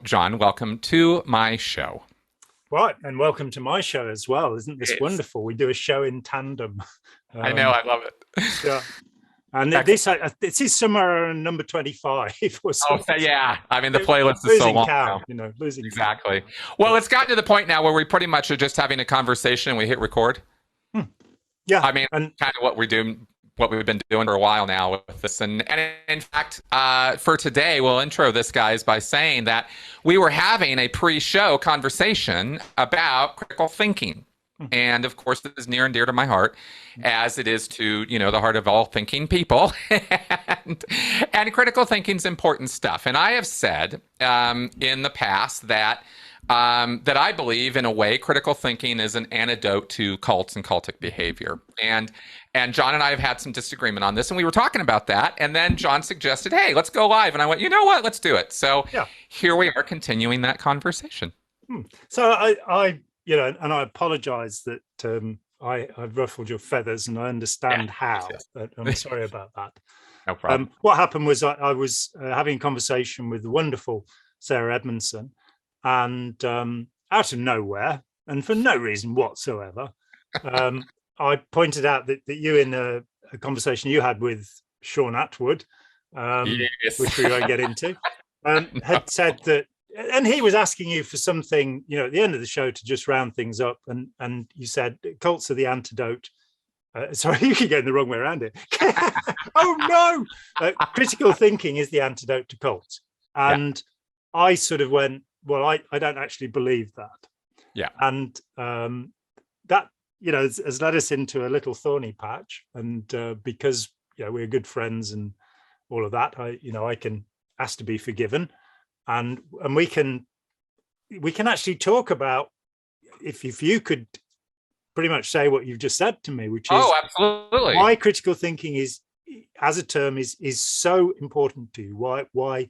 John, welcome to my show. Right, and welcome to my show as well. Isn't this It's, wonderful? We do a show in tandem. I know, Um, I love it. yeah, and Excellent. this is somewhere around number 25 or Oh, something. yeah. I mean, the playlist is so Losing long count, now. losing count. Exactly. Well, it's gotten to the point now where we pretty much are just having a conversation and we hit record. Hmm. Yeah, I mean, and kind of what we're doing, what we've been doing for a while now with this. And in fact, for today, we'll intro this, guys, by saying that we were having a pre-show conversation about critical thinking. And of course, this is near and dear to my heart, as it is to, the heart of all thinking people. and critical thinking is important stuff. And I have said in the past that that I believe, in a way, critical thinking is an antidote to cults and cultic behavior. And John and I have had some disagreement on this, and we were talking about that. And then John suggested, "Hey, let's go live." And I went, "You know what? Let's do it." So yeah. here we are, continuing that conversation. So and I apologize that I've ruffled your feathers, and I understand how. Yes. But I'm sorry about that. No problem. What happened was I was having a conversation with the wonderful Sarah Edmondson, and out of nowhere, and for no reason whatsoever, I pointed out that you, in a conversation you had with Sean Atwood, Yes. which we won't get into, No. had said that, and he was asking you for something, at the end of the show to just round things up, and you said cults are the antidote. Sorry, you keep getting the wrong way around it. Oh no! Critical thinking is the antidote to cults, and I sort of went, well, I don't actually believe that. Yeah. And that, has led us into a little thorny patch. And because, we're good friends and all of that, I can ask to be forgiven. And we can actually talk about, if you could pretty much say what you've just said to me, which is, absolutely, why critical thinking is, as a term, is so important to you. Why,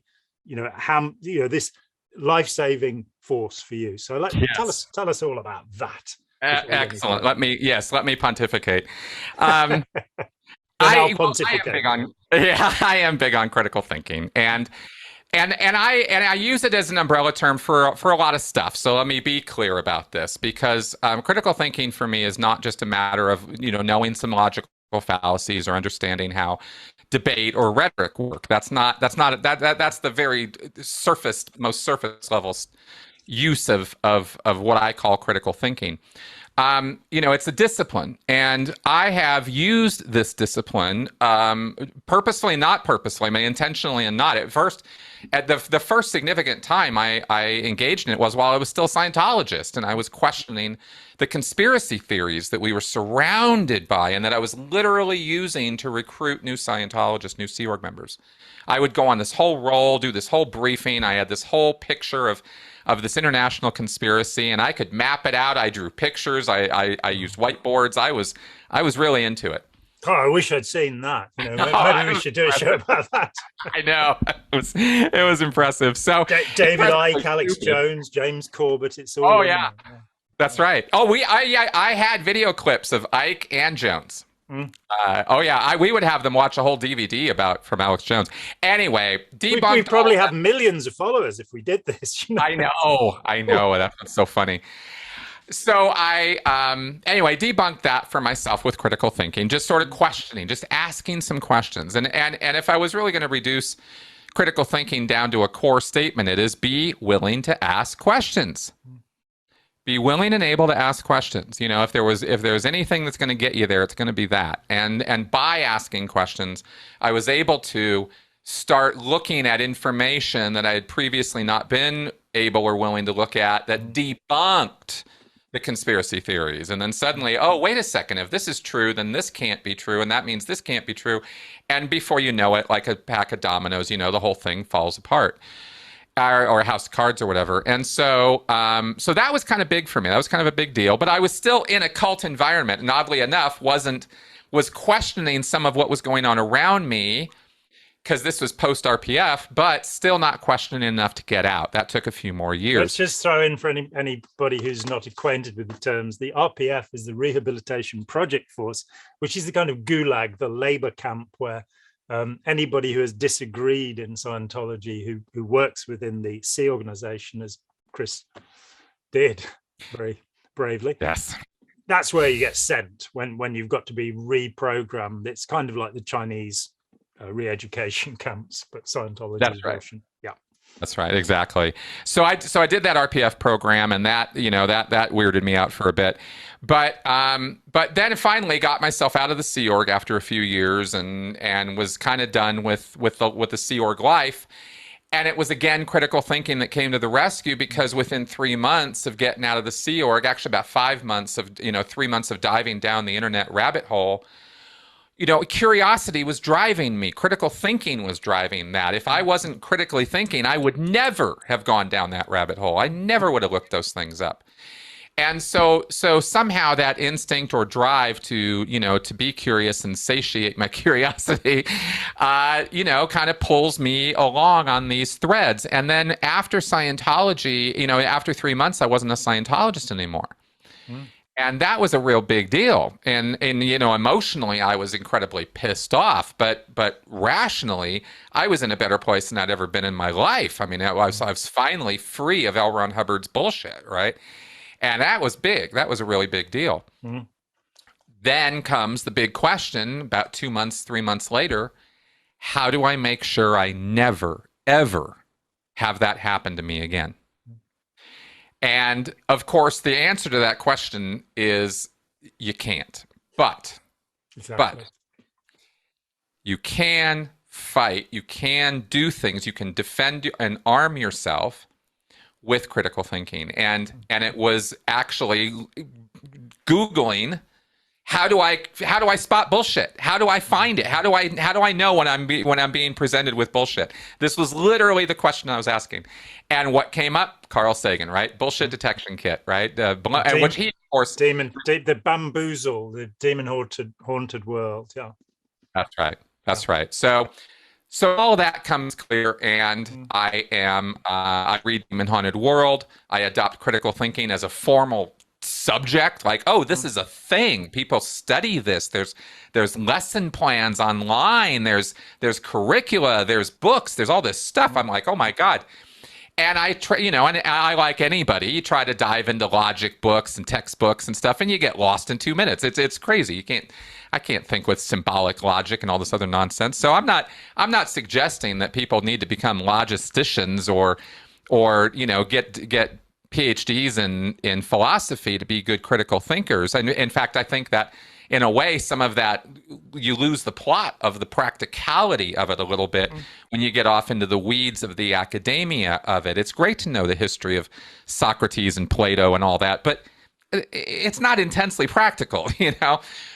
how, this life-saving force for you. So tell us all about that. Excellent. Let me pontificate. I'll pontificate. I am big on critical thinking, and I use it as an umbrella term for a lot of stuff. So let me be clear about this, because critical thinking for me is not just a matter of knowing some logical fallacies or understanding how debate or rhetoric work. That's the very most surface level use of what I call critical thinking. It's a discipline, and I have used this discipline purposefully, not purposely, I mean, intentionally and not. At the first significant time I engaged in it was while I was still a Scientologist, and I was questioning the conspiracy theories that we were surrounded by, and that I was literally using to recruit new Scientologists, new Sea Org members. I would go on this whole roll, do this whole briefing. I had this whole picture of this international conspiracy, and I could map it out. I drew pictures. I used whiteboards. I was really into it. Oh, I wish I'd seen that. Maybe we should do a show about that. I know. It was impressive. So David Icke, Alex Jones, James Corbett. It's all. Oh yeah. That's right. Oh, I had video clips of Icke and Jones. We would have them watch a whole DVD from Alex Jones. Anyway, debunked. We probably have millions of followers if we did this. I know. That's so funny. So I, debunked that for myself with critical thinking, just sort of questioning, just asking some questions. And if I was really going to reduce critical thinking down to a core statement, it is be willing to ask questions. Be willing and able to ask questions. If there's anything that's going to get you there, it's going to be that. And by asking questions, I was able to start looking at information that I had previously not been able or willing to look at, that debunked the conspiracy theories. And then suddenly, oh, wait a second, if this is true, then this can't be true, and that means this can't be true. And before you know it, like a pack of dominoes, the whole thing falls apart. Or a house of cards or whatever. And so that was kind of big for me. That was kind of a big deal. But I was still in a cult environment, and oddly enough, was questioning some of what was going on around me, because this was post RPF, but still not questioning enough to get out. That took a few more years. Let's just throw in for anybody who's not acquainted with the terms. The RPF is the Rehabilitation Project Force, which is the kind of gulag, the labor camp where Anybody who has disagreed in Scientology, who works within the C organization, as Chris did very bravely, Yes. that's where you get sent when you've got to be reprogrammed. It's kind of like the Chinese re-education camps, but Scientology's version. Yeah. That's right, exactly. So I did that RPF program, and that that weirded me out for a bit, but then finally got myself out of the Sea Org after a few years, and was kind of done with the Sea Org life, and it was again critical thinking that came to the rescue, because within 3 months of getting out of the Sea Org, actually about 5 months of 3 months of diving down the internet rabbit hole. Curiosity was driving me. Critical thinking was driving that. If I wasn't critically thinking, I would never have gone down that rabbit hole. I never would have looked those things up. And so somehow that instinct or drive to be curious and satiate my curiosity, kind of pulls me along on these threads. And then after Scientology, after 3 months, I wasn't a Scientologist anymore. And that was a real big deal. And emotionally, I was incredibly pissed off. But rationally, I was in a better place than I'd ever been in my life. I mean, I was finally free of L. Ron Hubbard's bullshit, right? And that was big. That was a really big deal. Mm-hmm. Then comes the big question about 2 months, 3 months later. How do I make sure I never, ever have that happen to me again? And of course, the answer to that question is you can't. But you can fight. You can do things. You can defend and arm yourself with critical thinking. And it was actually Googling, how do I spot bullshit? How do I find it? How do I know when I'm being presented with bullshit? This was literally the question I was asking. And what came up? Carl Sagan, right? Bullshit detection kit, right? Which he, of course, the bamboozle, the demon haunted world. Yeah, that's right. That's right. So all that comes clear, and I read Demon Haunted World. I adopt critical thinking as a formal subject, like, oh, this is a thing. People study this. There's lesson plans online. There's curricula. There's books. There's all this stuff. I'm like, oh my God. And I try, and I, like anybody, you try to dive into logic books and textbooks and stuff, and you get lost in 2 minutes. It's crazy. I can't think with symbolic logic and all this other nonsense. So I'm not suggesting that people need to become logisticians or get PhDs in philosophy to be good critical thinkers. And in fact, I think that in a way, some of that, you lose the plot of the practicality of it a little bit when you get off into the weeds of the academia of it. It's great to know the history of Socrates and Plato and all that, but it's not intensely practical.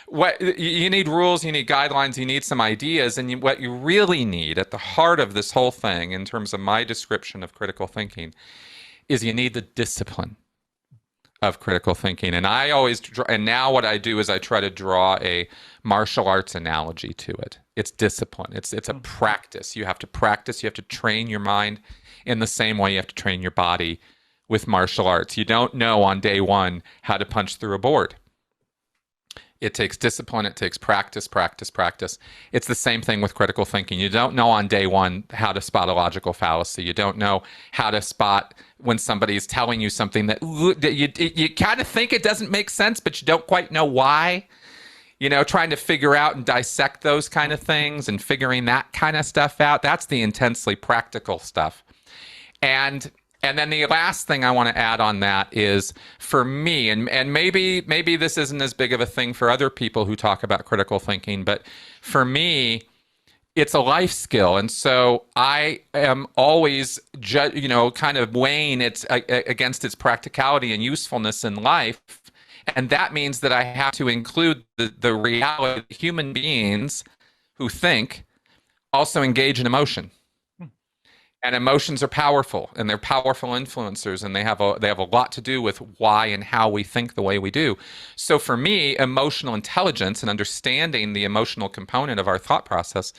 What you need rules, you need guidelines, you need some ideas, and what you really need at the heart of this whole thing, in terms of my description of critical thinking, is you need the discipline of critical thinking. And now what I do is I try to draw a martial arts analogy to it. It's discipline. It's a practice. You have to practice. You have to train your mind in the same way you have to train your body with martial arts. You don't know on day one how to punch through a board. It takes discipline. It takes practice, practice, practice. It's the same thing with critical thinking. You don't know on day one how to spot a logical fallacy. You don't know how to spot when somebody's telling you something that you kind of think it doesn't make sense, but you don't quite know why. Trying to figure out and dissect those kind of things and figuring that kind of stuff out. That's the intensely practical stuff. And then the last thing I want to add on that is, for me, and maybe this isn't as big of a thing for other people who talk about critical thinking, but for me, it's a life skill. And so I am always, kind of weighing it against its practicality and usefulness in life. And that means that I have to include the reality that human beings who think also engage in emotion. And emotions are powerful, and they're powerful influencers, and they have a lot to do with why and how we think the way we do. So for me, emotional intelligence and understanding the emotional component of our thought process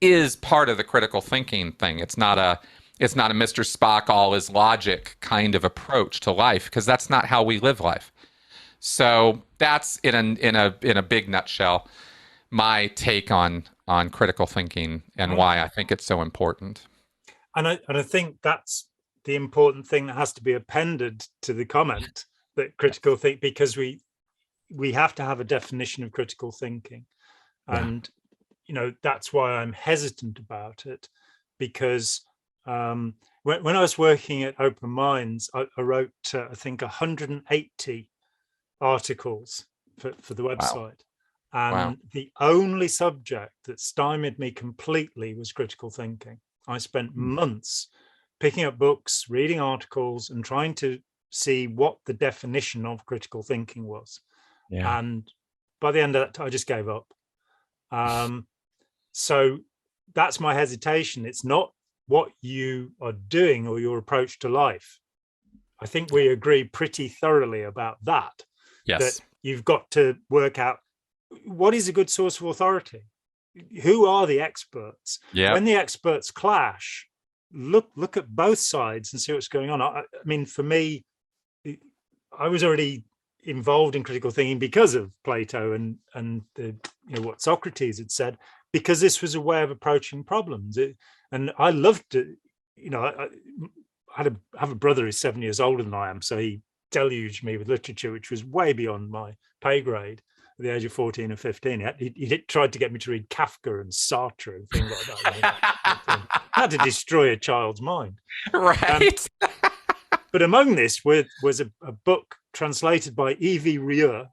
is part of the critical thinking thing. It's not a Mr. Spock, all is logic kind of approach to life, because that's not how we live life. So that's in a big nutshell my take on on critical thinking and why I think it's so important. And I think that's the important thing that has to be appended to the comment, that critical think, because we have to have a definition of critical thinking. And that's why I'm hesitant about it, because when I was working at Open Minds, I wrote I think 180 articles for the website. And the only subject that stymied me completely was critical thinking. I spent months picking up books, reading articles, and trying to see what the definition of critical thinking was. And by the end of that, I just gave up. So that's my hesitation. It's not what you are doing or your approach to life. I think we agree pretty thoroughly about that. That you've got to work out what is a good source of authority. Who are the experts? When the experts clash, look at both sides and see what's going on. I mean, for me, I was already involved in critical thinking because of Plato and the, what Socrates had said, because this was a way of approaching problems. And I loved to, I have a brother who's 7 years older than I am, so he deluged me with literature which was way beyond my pay grade at the age of 14 or 15. He tried to get me to read Kafka and Sartre and things like that. How to destroy a child's mind. Right. But among this was a book translated by E.V. Rieu,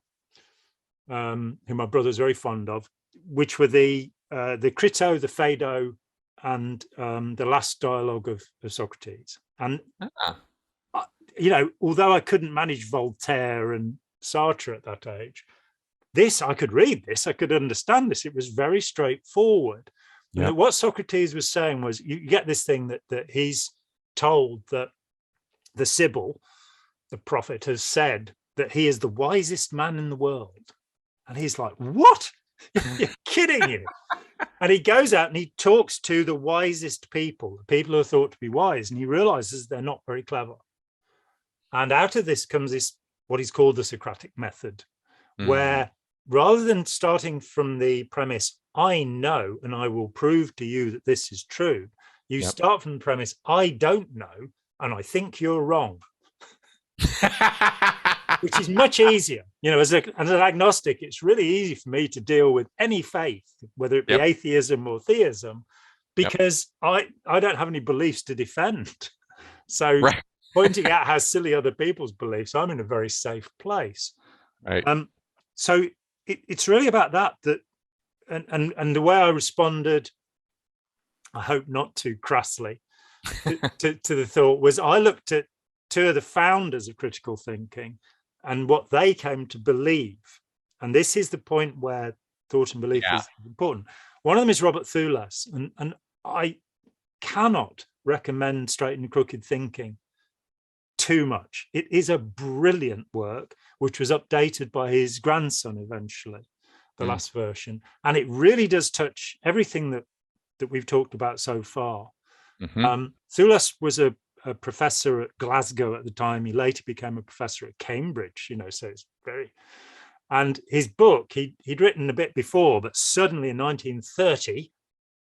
who my brother was very fond of, which were the Crito, the Phaedo, and the last dialogue of Socrates. And although I couldn't manage Voltaire and Sartre at that age, I could read this, I could understand this. It was very straightforward. And what Socrates was saying was, you get this thing that he's told that the Sibyl, the prophet, has said that he is the wisest man in the world. And he's like, what? You're kidding you. And he goes out and he talks to the wisest people, the people who are thought to be wise, and he realizes they're not very clever. And out of this comes this, what is called the Socratic method, where rather than starting from the premise, I know and I will prove to you that this is true, you start from the premise, I don't know and I think you're wrong. Which is much easier. As an agnostic, it's really easy for me to deal with any faith, whether it be atheism or theism, because I don't have any beliefs to defend. So pointing out how silly other people's beliefs, I'm in a very safe place. Right. So it's really about that and the way I responded, I hope not too crassly, to the thought was, I looked at two of the founders of critical thinking and what they came to believe. And this is the point where thought and belief is important. One of them is Robert Thewles, and I cannot recommend Straight and Crooked Thinking too much. It is a brilliant work, which was updated by his grandson eventually, the last version. And it really does touch everything that we've talked about so far. Thewles was a professor at Glasgow at the time. He later became a professor at Cambridge, so it's very... And his book, he'd written a bit before, but suddenly in 1930,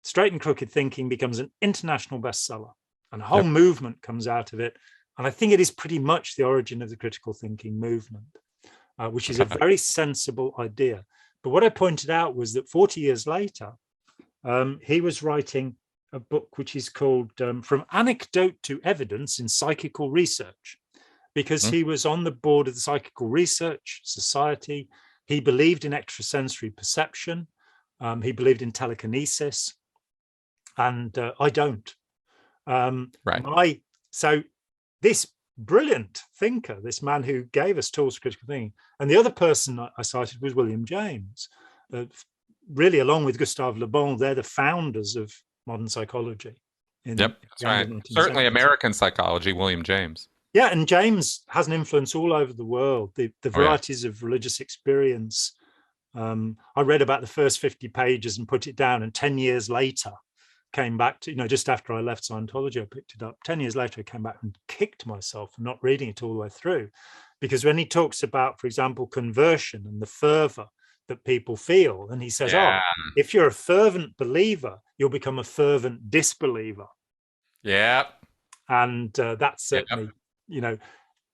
Straight and Crooked Thinking becomes an international bestseller, and a whole movement comes out of it. And I think it is pretty much the origin of the critical thinking movement, which is a very sensible idea. But what I pointed out was that 40 years later, he was writing a book which is called From Anecdote to Evidence in Psychical Research, because he was on the board of the Psychical Research Society. He believed in extrasensory perception. He believed in telekinesis. And I don't. So this brilliant thinker, this man who gave us tools for critical thinking, and the other person I cited was William James. Really, along with Gustave Le Bon, they're the founders of modern psychology. That's right. Certainly American psychology, William James. Yeah, and James has an influence all over the world. The varieties of religious experience. I read about the first 50 pages and put it down, and 10 years later came back to, just after I left Scientology, I picked it up. 10 years later, I came back and kicked myself for not reading it all the way through. Because when he talks about, for example, conversion and the fervor that people feel. And he says, Yeah. if you're a fervent believer, you'll become a fervent disbeliever. Yeah. And that's certainly,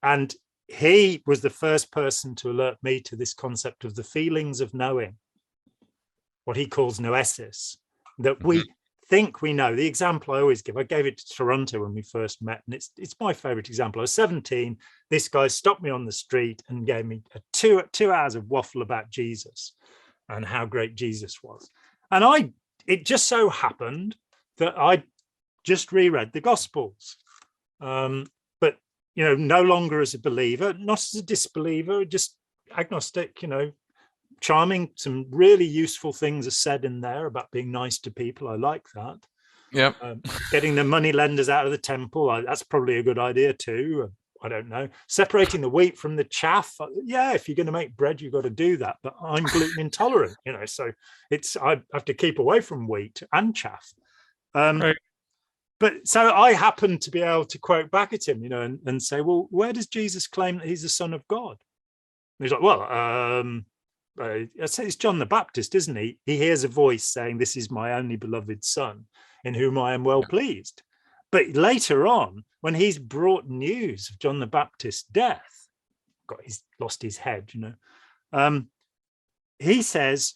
and he was the first person to alert me to this concept of the feelings of knowing, what he calls noesis, that we think we know. The example I always give, I gave it to Toronto when we first met, and it's my favorite example. I was 17. This guy stopped me on the street and gave me two hours of waffle about Jesus and how great Jesus was. And it just so happened that I just reread the Gospels, but no longer as a believer, not as a disbeliever, just agnostic. Charming. Some really useful things are said in there about being nice to people. I like that. Yep. Getting the money lenders out of the temple, that's probably a good idea too. I don't know. Separating the wheat from the chaff. Yeah, if you're going to make bread, you've got to do that. But I'm gluten intolerant, so I have to keep away from wheat and chaff. Right. But so I happen to be able to quote back at him, and say, well, where does Jesus claim that he's the Son of God? And he's like, well, it's John the Baptist, isn't he? He hears a voice saying, this is my only beloved son in whom I am well pleased. But later on, when he's brought news of John the Baptist's death, he's lost his head, he says,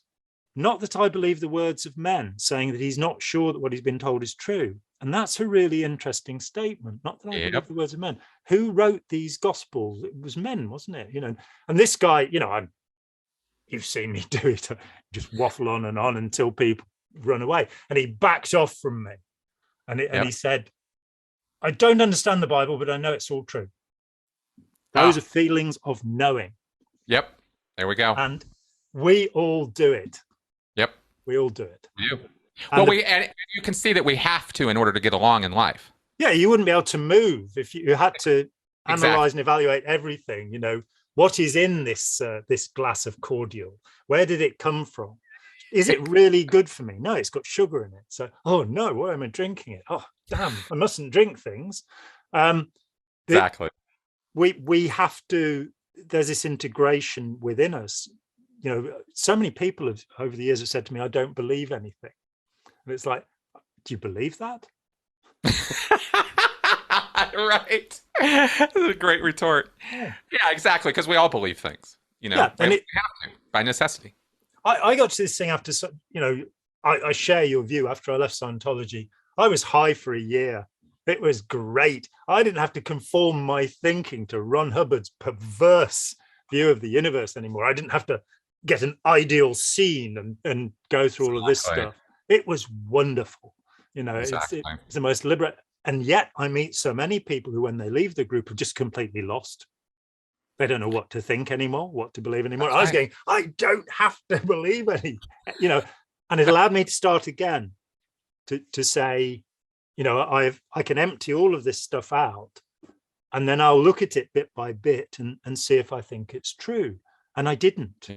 not that I believe the words of men, saying that he's not sure that what he's been told is true. And that's a really interesting statement. Not that I believe the words of men. Who wrote these Gospels? It was men, wasn't it? And this guy, you've seen me do it, just waffle on and on until people run away. And he backed off from me. And he said, I don't understand the Bible, but I know it's all true. Those are feelings of knowing. Yep. There we go. And we all do it. Yep. We all do it. Well, and you can see that we have to in order to get along in life. Yeah, you wouldn't be able to move if you had to analyze and evaluate everything. What is in this glass of cordial? Where did it come from? Is it really good for me? No, it's got sugar in it. So, oh no, why am I drinking it? Oh, damn, I mustn't drink things. Exactly. We have to. There's this integration within us. So many people over the years have said to me, "I don't believe anything," and it's like, do you believe that? Right. That's a great retort. Yeah, exactly. Because we all believe things, and we have to by necessity. I got to this thing after, I share your view. After I left Scientology, I was high for a year. It was great. I didn't have to conform my thinking to Ron Hubbard's perverse view of the universe anymore. I didn't have to get an ideal scene and go through all of this stuff. It was wonderful. It's the most liberate. And yet I meet so many people who, when they leave the group, are just completely lost. They don't know what to think anymore, what to believe anymore. I was going, I don't have to believe any, and it allowed me to start again, to say, I can empty all of this stuff out, and then I'll look at it bit by bit and see if I think it's true. And I didn't.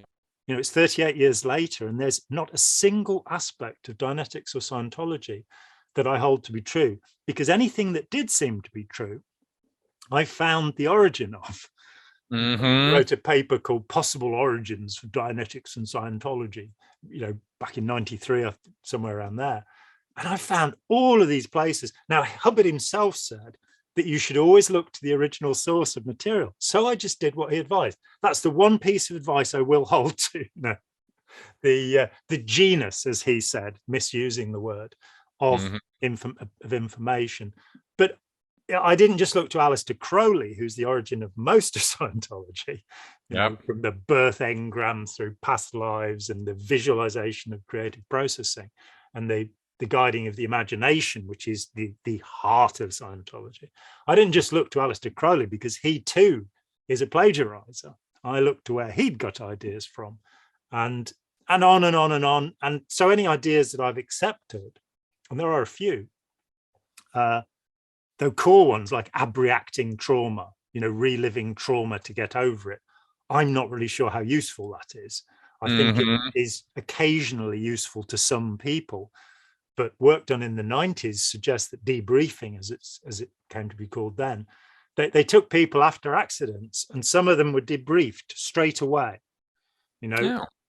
It's 38 years later, and there's not a single aspect of Dianetics or Scientology that I hold to be true, because anything that did seem to be true, I found the origin of. I wrote a paper called Possible Origins for Dianetics and Scientology, back in 93 or somewhere around there. And I found all of these places. Now, Hubbard himself said that you should always look to the original source of material. So I just did what he advised. That's the one piece of advice I will hold to. The genus, as he said, misusing the word, of information. But I didn't just look to Aleister Crowley, who's the origin of most of Scientology, from the birth engram through past lives and the visualization of creative processing and the guiding of the imagination, which is the heart of Scientology. I didn't just look to Aleister Crowley because he too is a plagiarizer. I looked to where he'd got ideas from, and on and on and on. And so any ideas that I've accepted, and there are a few, the core ones like abreacting trauma, reliving trauma to get over it, I'm not really sure how useful that is. I think it is occasionally useful to some people, but work done in the 90s suggests that debriefing, as it came to be called then, they took people after accidents, and some of them were debriefed straight away,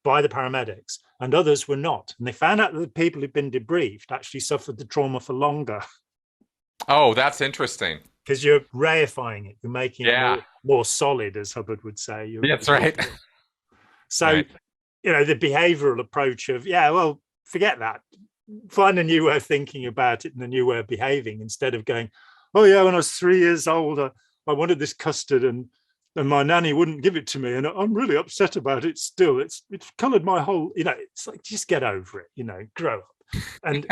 by the paramedics, and others were not. And they found out that the people who'd been debriefed actually suffered the trauma for longer. Oh, that's interesting. Because you're reifying it, you're making it Yeah, more solid, as Hubbard would say. that's right. So, Right. the behavioral approach of, well, forget that. Find a new way of thinking about it and a new way of behaving, instead of going, oh yeah, when I was 3 years old, I wanted this custard and my nanny wouldn't give it to me, and I'm really upset about it still. It's colored my whole, it's like, just get over it, grow up and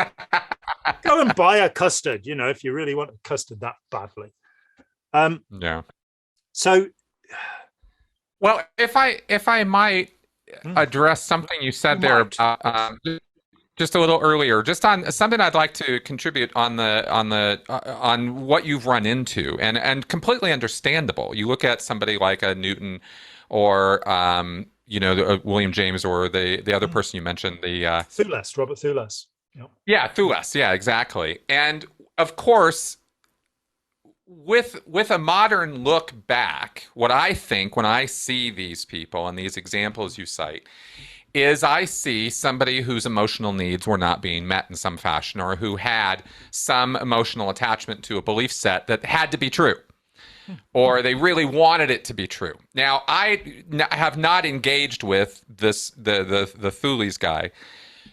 go and buy a custard, if you really want a custard that badly. Yeah. So, well, if I might address something you said there, just a little earlier, just on something I'd like to contribute on what you've run into, and completely understandable. You look at somebody like a Newton, or William James, or the other person you mentioned, the Robert Thewles. Yep. Yeah, Thewles. Yeah, exactly. And of course, with a modern look back, what I think when I see these people and these examples you cite is I see somebody whose emotional needs were not being met in some fashion, or who had some emotional attachment to a belief set that had to be true, or they really wanted it to be true. Now, I have not engaged with the Thewles guy,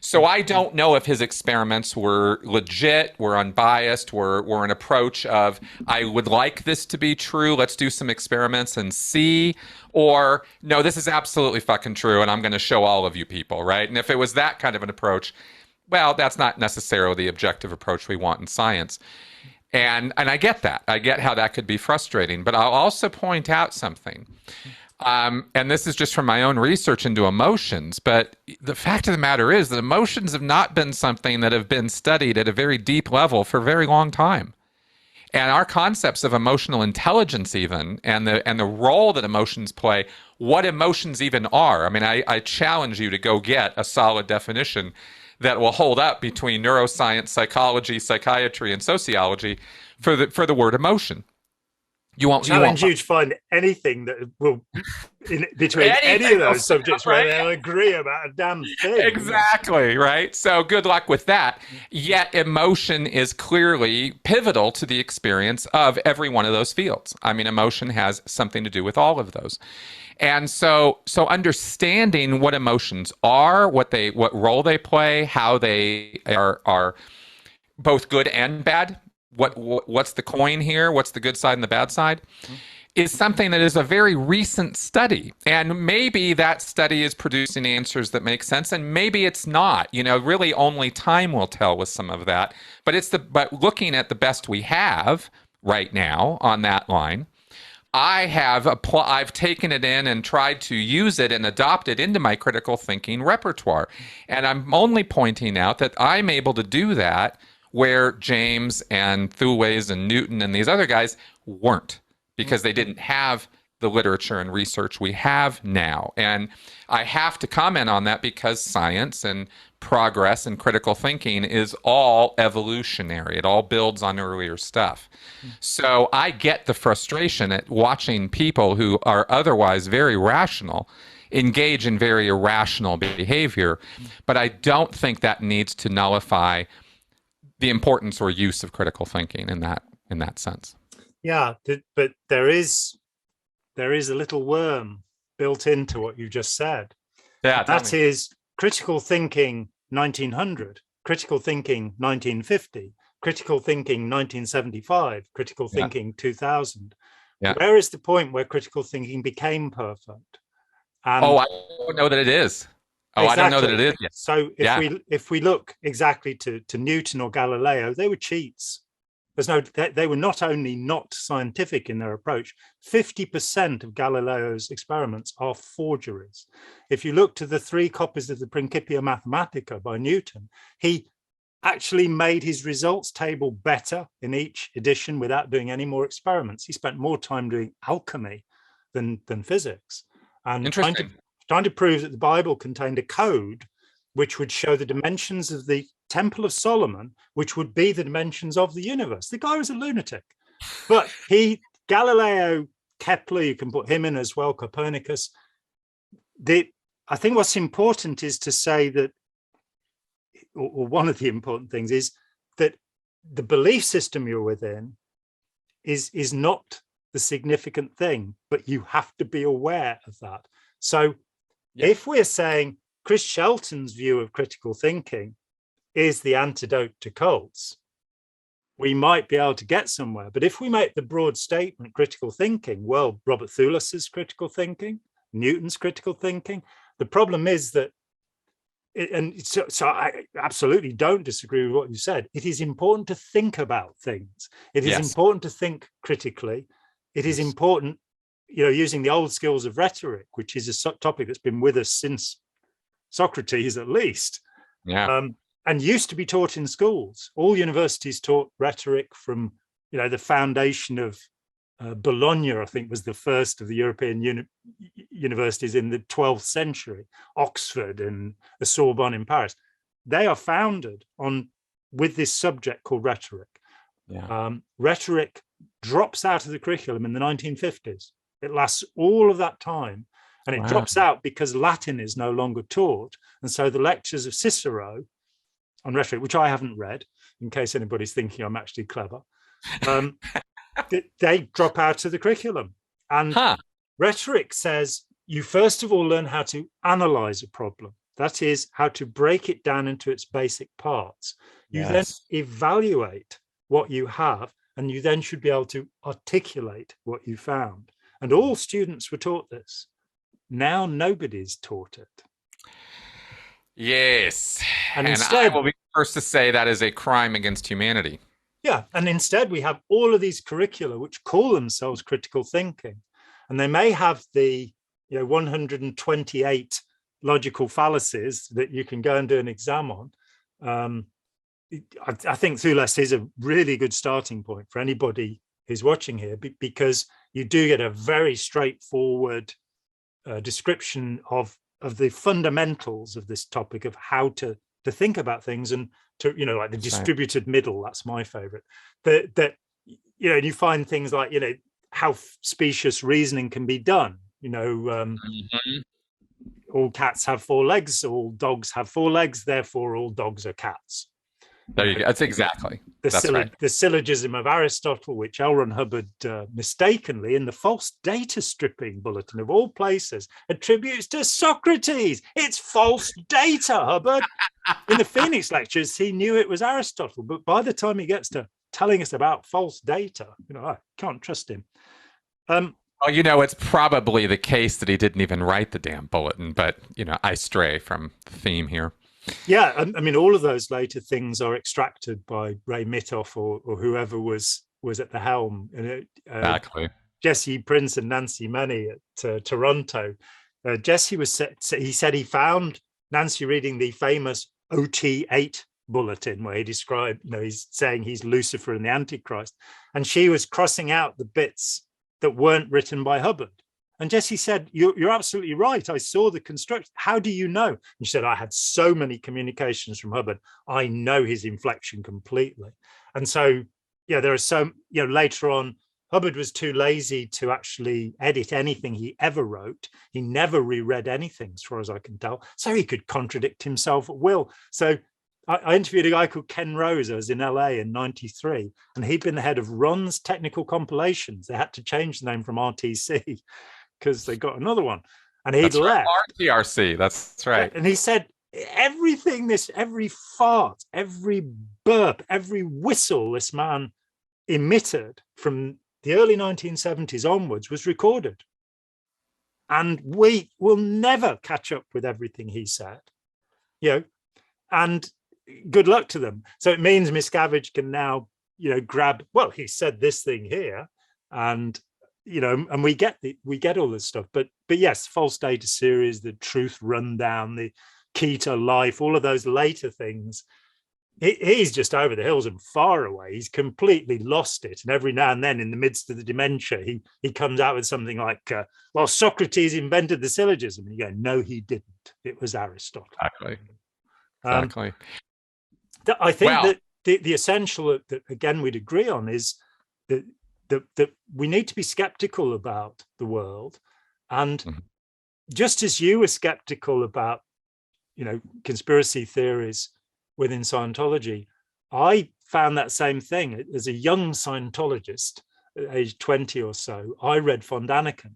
so I don't know if his experiments were legit, were unbiased, were an approach of, I would like this to be true, let's do some experiments and see, or no, this is absolutely fucking true and I'm going to show all of you people, right? And if it was that kind of an approach, well, that's not necessarily the objective approach we want in science. And I get that. I get how that could be frustrating, but I'll also point out something. And this is just from my own research into emotions, but the fact of the matter is that emotions have not been something that have been studied at a very deep level for a very long time. And our concepts of emotional intelligence, even, and the role that emotions play, what emotions even are. I mean, I challenge you to go get a solid definition that will hold up between neuroscience, psychology, psychiatry, and sociology for the word emotion. You won't challenge you to find anything that will between any of those subjects, right, where they'll agree about a damn thing. Exactly, right? So good luck with that. Yet emotion is clearly pivotal to the experience of every one of those fields. I mean, emotion has something to do with all of those. And so understanding what emotions are, what role they play, how they are both good and bad, what's the coin here, what's the good side and the bad side, is something that is a very recent study. And maybe that study is producing answers that make sense, and maybe it's not. Really only time will tell with some of that. But looking at the best we have right now on that line, I've taken it in and tried to use it and adopt it into my critical thinking repertoire. And I'm only pointing out that I'm able to do that where James and Thewles and Newton and these other guys weren't, because they didn't have the literature and research we have now. And I have to comment on that because science and progress and critical thinking is all evolutionary. It all builds on earlier stuff. So I get the frustration at watching people who are otherwise very rational engage in very irrational behavior, but I don't think that needs to nullify the importance or use of critical thinking in that sense. Yeah, but there is a little worm built into what you just said. Yeah, that is critical thinking 1900, critical thinking 1950, critical thinking 1975, critical thinking 2000. Yeah. Where is the point where critical thinking became perfect? And I don't know that it is. Exactly. I don't know that it is yet. So if we look exactly to Newton or Galileo, they were cheats. They were not only not scientific in their approach, 50% of Galileo's experiments are forgeries. If you look to the 3 copies of the Principia Mathematica by Newton, he actually made his results table better in each edition without doing any more experiments. He spent more time doing alchemy than physics. And trying to prove that the Bible contained a code which would show the dimensions of the Temple of Solomon, which would be the dimensions of the universe. The guy was a lunatic. But Galileo, Kepler, you can put him in as well, Copernicus, I think what's important is to say that, or one of the important things is that the belief system you're within is not the significant thing, but you have to be aware of that. So if we're saying Chris Shelton's view of critical thinking is the antidote to cults, we might be able to get somewhere. But if we make the broad statement critical thinking, well, Robert Thulis's critical thinking, Newton's critical thinking, the problem is that, so I absolutely don't disagree with what you said. It is important to think about things. It is important to think critically. It is important, using the old skills of rhetoric, which is a topic that's been with us since Socrates, at least. And used to be taught in schools. All universities taught rhetoric from, the foundation of Bologna, I think, was the first of the European universities in the 12th century, Oxford and the Sorbonne in Paris. They are founded with this subject called rhetoric. Rhetoric drops out of the curriculum in the 1950s. It lasts all of that time, and it drops out because Latin is no longer taught. And so the lectures of Cicero on rhetoric, which I haven't read, in case anybody's thinking I'm actually clever, they drop out of the curriculum. And rhetoric says you first of all learn how to analyze a problem. That is, how to break it down into its basic parts. You then evaluate what you have, and you then should be able to articulate what you found. And all students were taught this. Now nobody's taught it. Yes. And instead, I will be first to say that is a crime against humanity. Yeah. And instead, we have all of these curricula which call themselves critical thinking. And they may have the 128 logical fallacies that you can go and do an exam on. I think Thulis is a really good starting point for anybody who's watching here, because you do get a very straightforward description of the fundamentals of this topic of how to think about things, and to, like the distributed middle. That's my favorite. That you find things like, how specious reasoning can be done. All cats have 4 legs, all dogs have 4 legs, therefore all dogs are cats. There you go. That's exactly. The syllogism of Aristotle, which L. Ron Hubbard mistakenly, in the false data stripping bulletin of all places, attributes to Socrates. It's false data, Hubbard. In the Phoenix lectures, he knew it was Aristotle, but by the time he gets to telling us about false data, I can't trust him. Well, it's probably the case that he didn't even write the damn bulletin, but, I stray from the theme here. Yeah, I mean, all of those later things are extracted by Ray Mitoff or whoever was at the helm. Exactly. Jesse Prince and Nancy Manny at Toronto. Jesse he said he found Nancy reading the famous OT8 bulletin where he described, he's saying he's Lucifer and the Antichrist, and she was crossing out the bits that weren't written by Hubbard. And Jesse said, you're absolutely right. I saw the construction. How do you know? And she said, I had so many communications from Hubbard. I know his inflection completely. And so, there are some, later on, Hubbard was too lazy to actually edit anything he ever wrote. He never reread anything, as far as I can tell. So he could contradict himself at will. So I interviewed a guy called Ken Rose. I was in LA in '93, and he'd been the head of Ron's Technical Compilations. They had to change the name from RTC because they got another one, and he'd left. RTRC, that's right. And he said everything, every fart, every burp, every whistle this man emitted from the early 1970s onwards was recorded. And we will never catch up with everything he said, and good luck to them. So it means Miscavige can now, grab, well, he said this thing here, and and we get all this stuff. But yes, false data series, the truth rundown, the key to life, all of those later things, he's just over the hills and far away. He's completely lost it. And every now and then, in the midst of the dementia, he comes out with something like, well, Socrates invented the syllogism. And you go, no, he didn't. It was Aristotle. Exactly. I think that the essential that again we'd agree on is that we need to be skeptical about the world, and just as you were skeptical about, conspiracy theories within Scientology, I found that same thing as a young Scientologist at age 20 or so. I read von Daniken,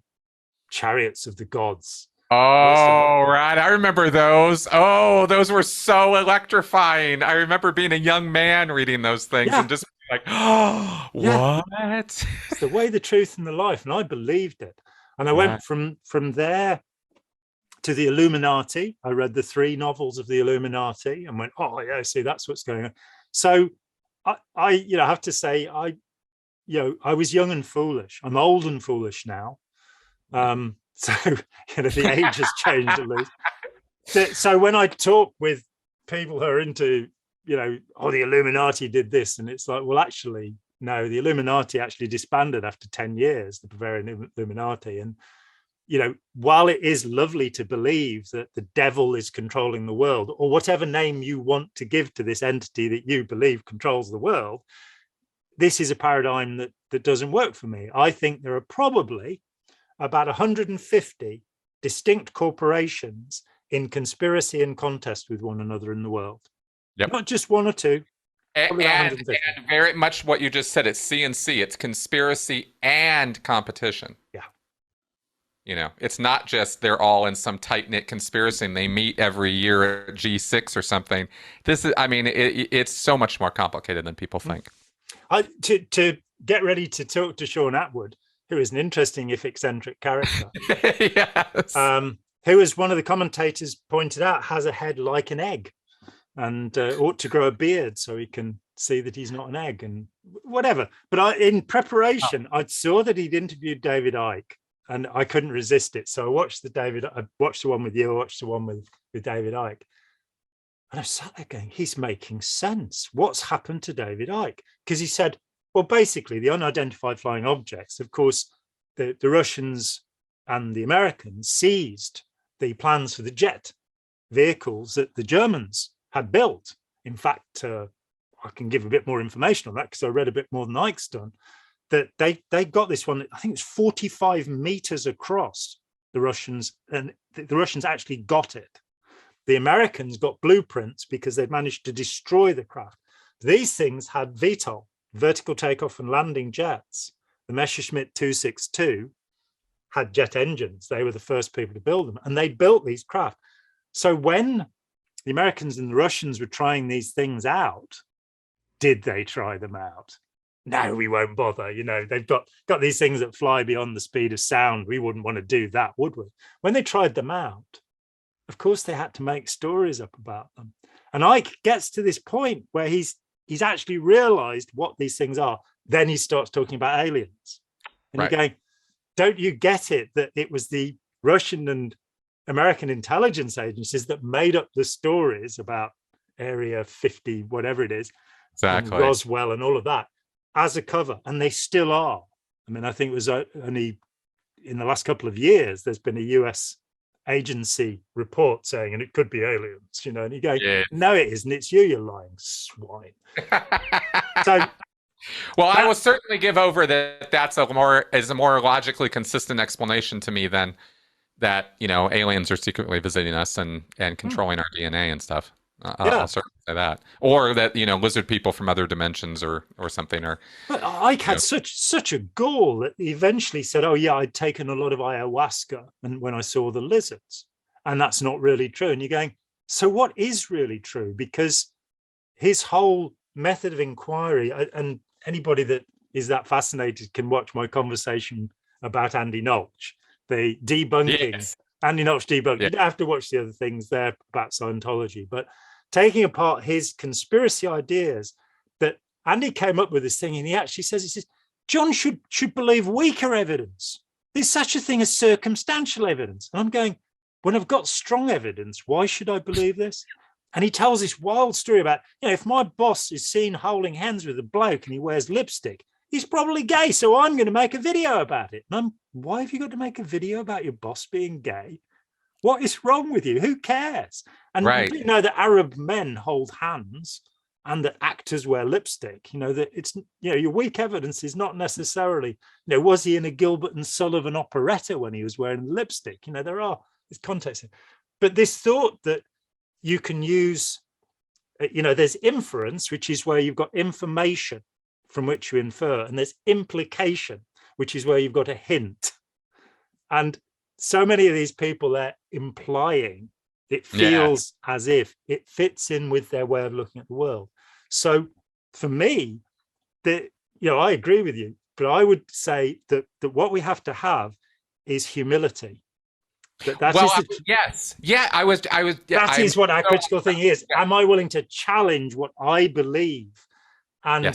Chariots of the Gods. Oh, right. I remember those. Oh, those were so electrifying. I remember being a young man reading those things and just like, oh, yeah, what? It's the way, the truth, and the life. And I believed it. And I went from there to the Illuminati. I read the 3 novels of the Illuminati and went, oh yeah, see, that's what's going on. So I have to say, I was young and foolish. I'm old and foolish now. So the age has changed at least. So when I talk with people who are into, the Illuminati did this, and it's like, well, actually, no, the Illuminati actually disbanded after 10 years, the Bavarian Illuminati. And, while it is lovely to believe that the devil is controlling the world, or whatever name you want to give to this entity that you believe controls the world, this is a paradigm that doesn't work for me. I think there are probably about 150 distinct corporations in conspiracy and contest with one another in the world. Yep. Not just 1 or 2. And very much what you just said, it's C&C, it's conspiracy and competition. Yeah. It's not just they're all in some tight-knit conspiracy and they meet every year at G6 or something. This is, it's so much more complicated than people think. To get ready to talk to Sean Atwood, who is an interesting, if eccentric character. Yes. Who, as one of the commentators pointed out, has a head like an egg and ought to grow a beard so he can see that he's not an egg and whatever. But in preparation, I saw that he'd interviewed David Icke and I couldn't resist it. So I watched the one with you, I watched the one with David Icke. And I sat there going, he's making sense. What's happened to David Icke? Because he said, well, basically, the unidentified flying objects, of course, the Russians and the Americans seized the plans for the jet vehicles that the Germans had built. In fact, I can give a bit more information on that because I read a bit more than Ike's done, that they got this one, I think it's 45 meters across, the Russians, and the Russians actually got it. The Americans got blueprints because they'd managed to destroy the craft. These things had VTOL, vertical takeoff and landing jets. The Messerschmitt 262 had jet engines. They were the first people to build them, and they built these craft. So when the Americans and the Russians were trying these things out, did they try them out? No, we won't bother. They've got these things that fly beyond the speed of sound. We wouldn't want to do that, would we? When they tried them out, of course, they had to make stories up about them. And Ike gets to this point where he's actually realized what these things are. Then he starts talking about aliens. And You're going, don't you get it that it was the Russian and American intelligence agencies that made up the stories about Area 50, whatever it is, exactly, and Roswell and all of that as a cover. And they still are. I think it was only in the last couple of years, there's been a US agency report saying, and it could be aliens, and you go, no, it isn't. It's you lying swine. So, well, I will certainly give over that's a more logically consistent explanation to me than that, aliens are secretly visiting us and controlling our DNA and stuff. I'll certainly say that, or that lizard people from other dimensions or something. Or but Ike had such a gall that he eventually said, "Oh yeah, I'd taken a lot of ayahuasca, and when I saw the lizards, and that's not really true." And you're going, so what is really true? Because his whole method of inquiry, and anybody that is that fascinated can watch my conversation about Andy Nolch, the debunking. Yes. Andy Nolch debunking. You don't have to watch the other things there about Scientology, but taking apart his conspiracy ideas, that Andy came up with this thing, and he actually says, John should believe weaker evidence. There's such a thing as circumstantial evidence. And I'm going, when I've got strong evidence, why should I believe this? And he tells this wild story about, if my boss is seen holding hands with a bloke and he wears lipstick, he's probably gay, so I'm going to make a video about it. And why have you got to make a video about your boss being gay? What is wrong with you? Who cares? And you know that Arab men hold hands and that actors wear lipstick. That it's, your weak evidence is not necessarily, was he in a Gilbert and Sullivan operetta when he was wearing lipstick? There are It's context. But this thought that you can use, there's inference, which is where you've got information from which you infer, and there's implication, which is where you've got a hint. And so many of these people, they're implying, it feels as if it fits in with their way of looking at the world. So for me, I agree with you, but I would say that what we have to have is humility. Yes. Yeah, I was. That is what our critical thing is. Yeah. Am I willing to challenge what I believe? And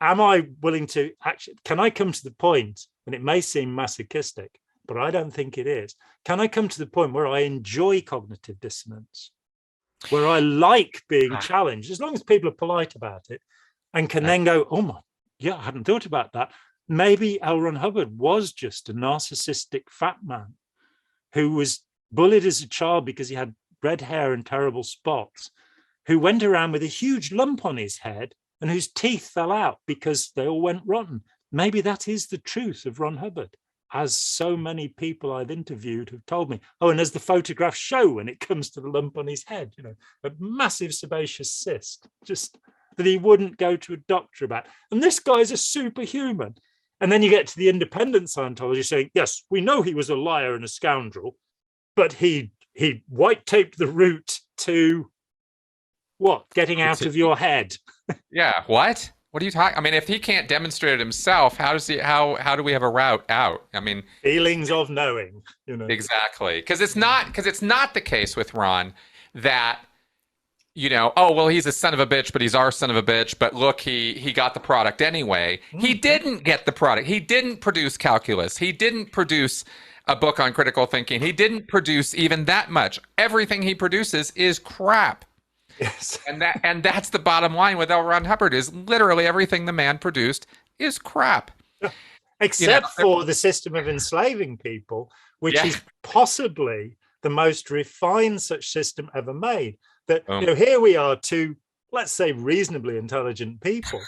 am I willing to actually, can I come to the point, and it may seem masochistic, but I don't think it is. Can I come to the point where I enjoy cognitive dissonance, where I like being challenged, as long as people are polite about it, and can then go, oh my, yeah, I hadn't thought about that. Maybe L. Ron Hubbard was just a narcissistic fat man who was bullied as a child because he had red hair and terrible spots, who went around with a huge lump on his head and whose teeth fell out because they all went rotten. Maybe that is the truth of Ron Hubbard, as so many people I've interviewed have told me. Oh, and as the photographs show, when it comes to the lump on his head, a massive sebaceous cyst, just that he wouldn't go to a doctor about. And this guy's a superhuman. And then you get to the independent Scientology saying, yes, we know he was a liar and a scoundrel, but he white taped the route to what? Getting out of your head. Yeah. What? What are you talking? I mean, if he can't demonstrate it himself, how do we have a route out? I mean, feelings of knowing, Exactly. Because it's not the case with Ron that, oh, well, he's a son of a bitch, but he's our son of a bitch. But look, he got the product anyway. Mm-hmm. He didn't get the product. He didn't produce calculus. He didn't produce a book on critical thinking. He didn't produce even that much. Everything he produces is crap. Yes. And that's the bottom line with L. Ron Hubbard, is literally everything the man produced is crap. Except for the system of enslaving people, which is possibly the most refined such system ever made. That here we are, two, let's say, reasonably intelligent people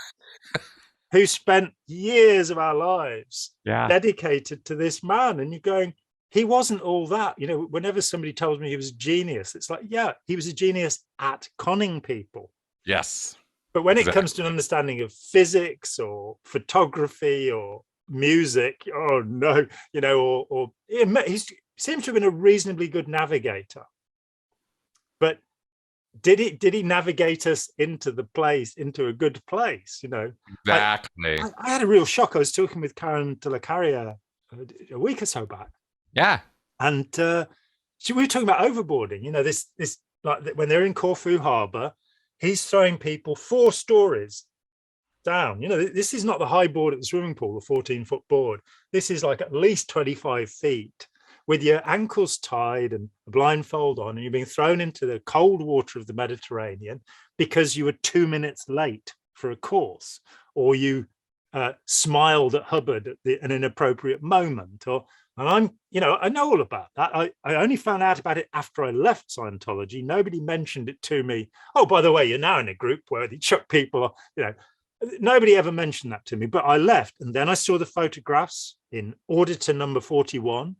who spent years of our lives dedicated to this man, and you're going, he wasn't all that. Whenever somebody tells me he was a genius, it's like, yeah, he was a genius at conning people. Yes. But when it comes to an understanding of physics or photography or music, oh no, or he seems to have been a reasonably good navigator. But did he navigate us into a good place? Exactly. I had a real shock. I was talking with Karen de la Carriere a week or so back. Yeah. And we were talking about overboarding. This like when they're in Corfu Harbour, he's throwing people 4 stories down. This is not the high board at the swimming pool, the 14-foot board. This is like at least 25 feet with your ankles tied and a blindfold on, and you're being thrown into the cold water of the Mediterranean because you were 2 minutes late for a course, or you smiled at Hubbard at an inappropriate moment, and I know all about that. I only found out about it after I left Scientology. Nobody mentioned it to me. Oh, by the way, you're now in a group where they chuck people, nobody ever mentioned that to me, but I left. And then I saw the photographs in Auditor number 41,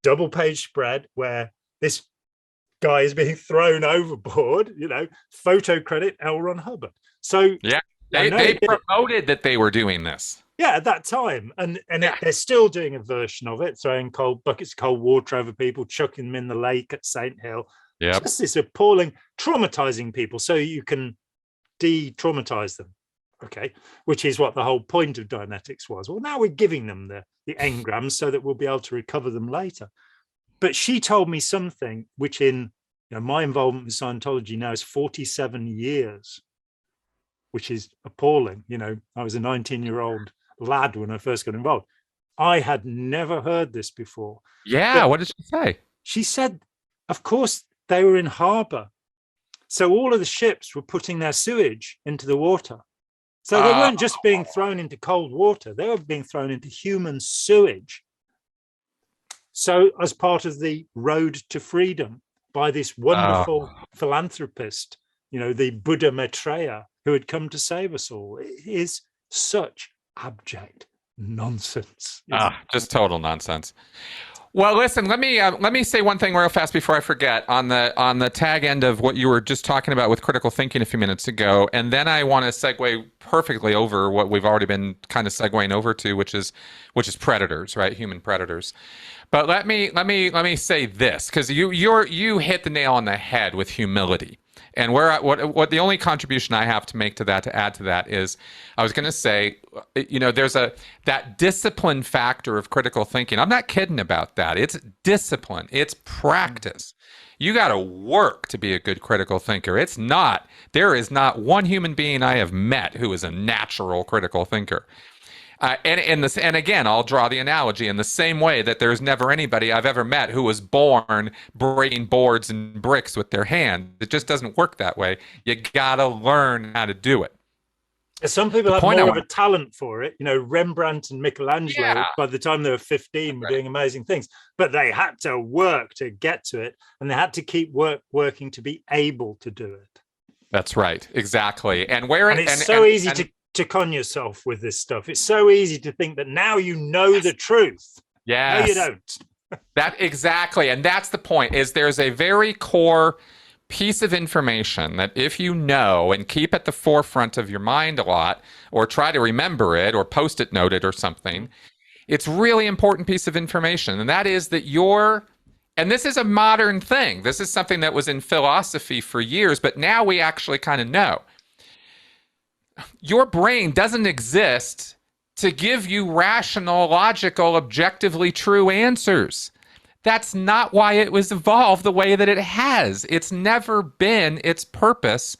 double page spread, where this guy is being thrown overboard, photo credit L. Ron Hubbard. So yeah, they promoted that they were doing this. Yeah, at that time. And they're still doing a version of it, throwing buckets of cold water over people, chucking them in the lake at St. Hill. Yeah. Just this appalling, traumatizing people so you can de-traumatize them. Okay. Which is what the whole point of Dianetics was. Well, now we're giving them the engrams so that we'll be able to recover them later. But she told me something which in my involvement with Scientology now is 47 years, which is appalling. I was a 19-year-old lad when I first got involved. I had never heard this before. Yeah, what did she say? She said, of course, they were in harbour. So all of the ships were putting their sewage into the water. So they weren't just being thrown into cold water. They were being thrown into human sewage. So as part of the road to freedom by this wonderful philanthropist, the Buddha Maitreya, who had come to save us all. It is such abject nonsense. Just total nonsense. Well, listen. Let me say one thing real fast before I forget. On the tag end of what you were just talking about with critical thinking a few minutes ago, and then I want to segue perfectly over what we've already been kind of segueing over to, which is predators, right? Human predators. But let me say this, because you hit the nail on the head with humility. And what the only contribution I have to make to that, to add to that, is I was going to say, there's that discipline factor of critical thinking. I'm not kidding about that. It's discipline. It's practice. You got to work to be a good critical thinker. There is not one human being I have met who is a natural critical thinker. And again, I'll draw the analogy in the same way that there's never anybody I've ever met who was born breaking boards and bricks with their hand. It just doesn't work that way. You gotta learn how to do it. Some people have more of a talent for it. Rembrandt and Michelangelo, by the time they were 15, were doing amazing things. But they had to work to get to it, and they had to keep working to be able to do it. That's right, exactly. And it's so easy to con yourself with this stuff. It's so easy to think that now you know the truth. Yes. No, you don't. That exactly. And that's the point, is there's a very core piece of information that if you know and keep at the forefront of your mind a lot, or try to remember it or post-it note it or something, it's really important piece of information. And that is that and this is a modern thing. This is something that was in philosophy for years, but now we actually kind of know. Your brain doesn't exist to give you rational, logical, objectively true answers. That's not why it was evolved the way that it has. It's never been its purpose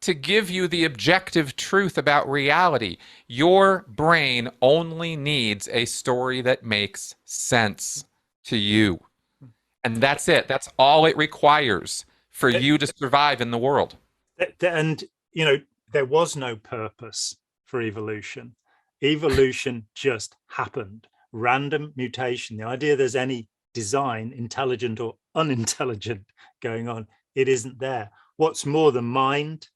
to give you the objective truth about reality. Your brain only needs a story that makes sense to you. And that's it. That's all it requires for you to survive in the world. And, there was no purpose for evolution. Evolution just happened. Random mutation. The idea there's any design, intelligent or unintelligent, going on, it isn't there. What's more, the mind,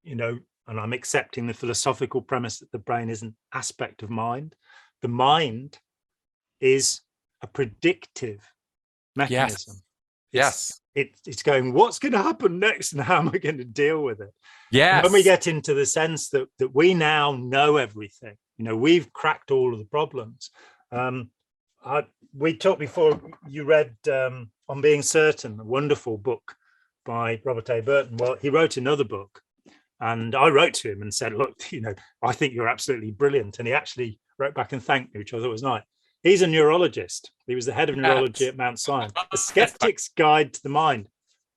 and I'm accepting the philosophical premise that the brain is an aspect of mind. The mind is a predictive mechanism. Yes. It's going, what's going to happen next, and how am I going to deal with it? Yes. And when we get into the sense that we now know everything, we've cracked all of the problems. We talked before, you read On Being Certain, a wonderful book by Robert A. Burton. Well, he wrote another book, and I wrote to him and said, look, I think you're absolutely brilliant. And he actually wrote back and thanked me, which I thought was nice. He's a neurologist. He was the head of neurology at Mount Sinai. A Skeptic's Guide to the Mind,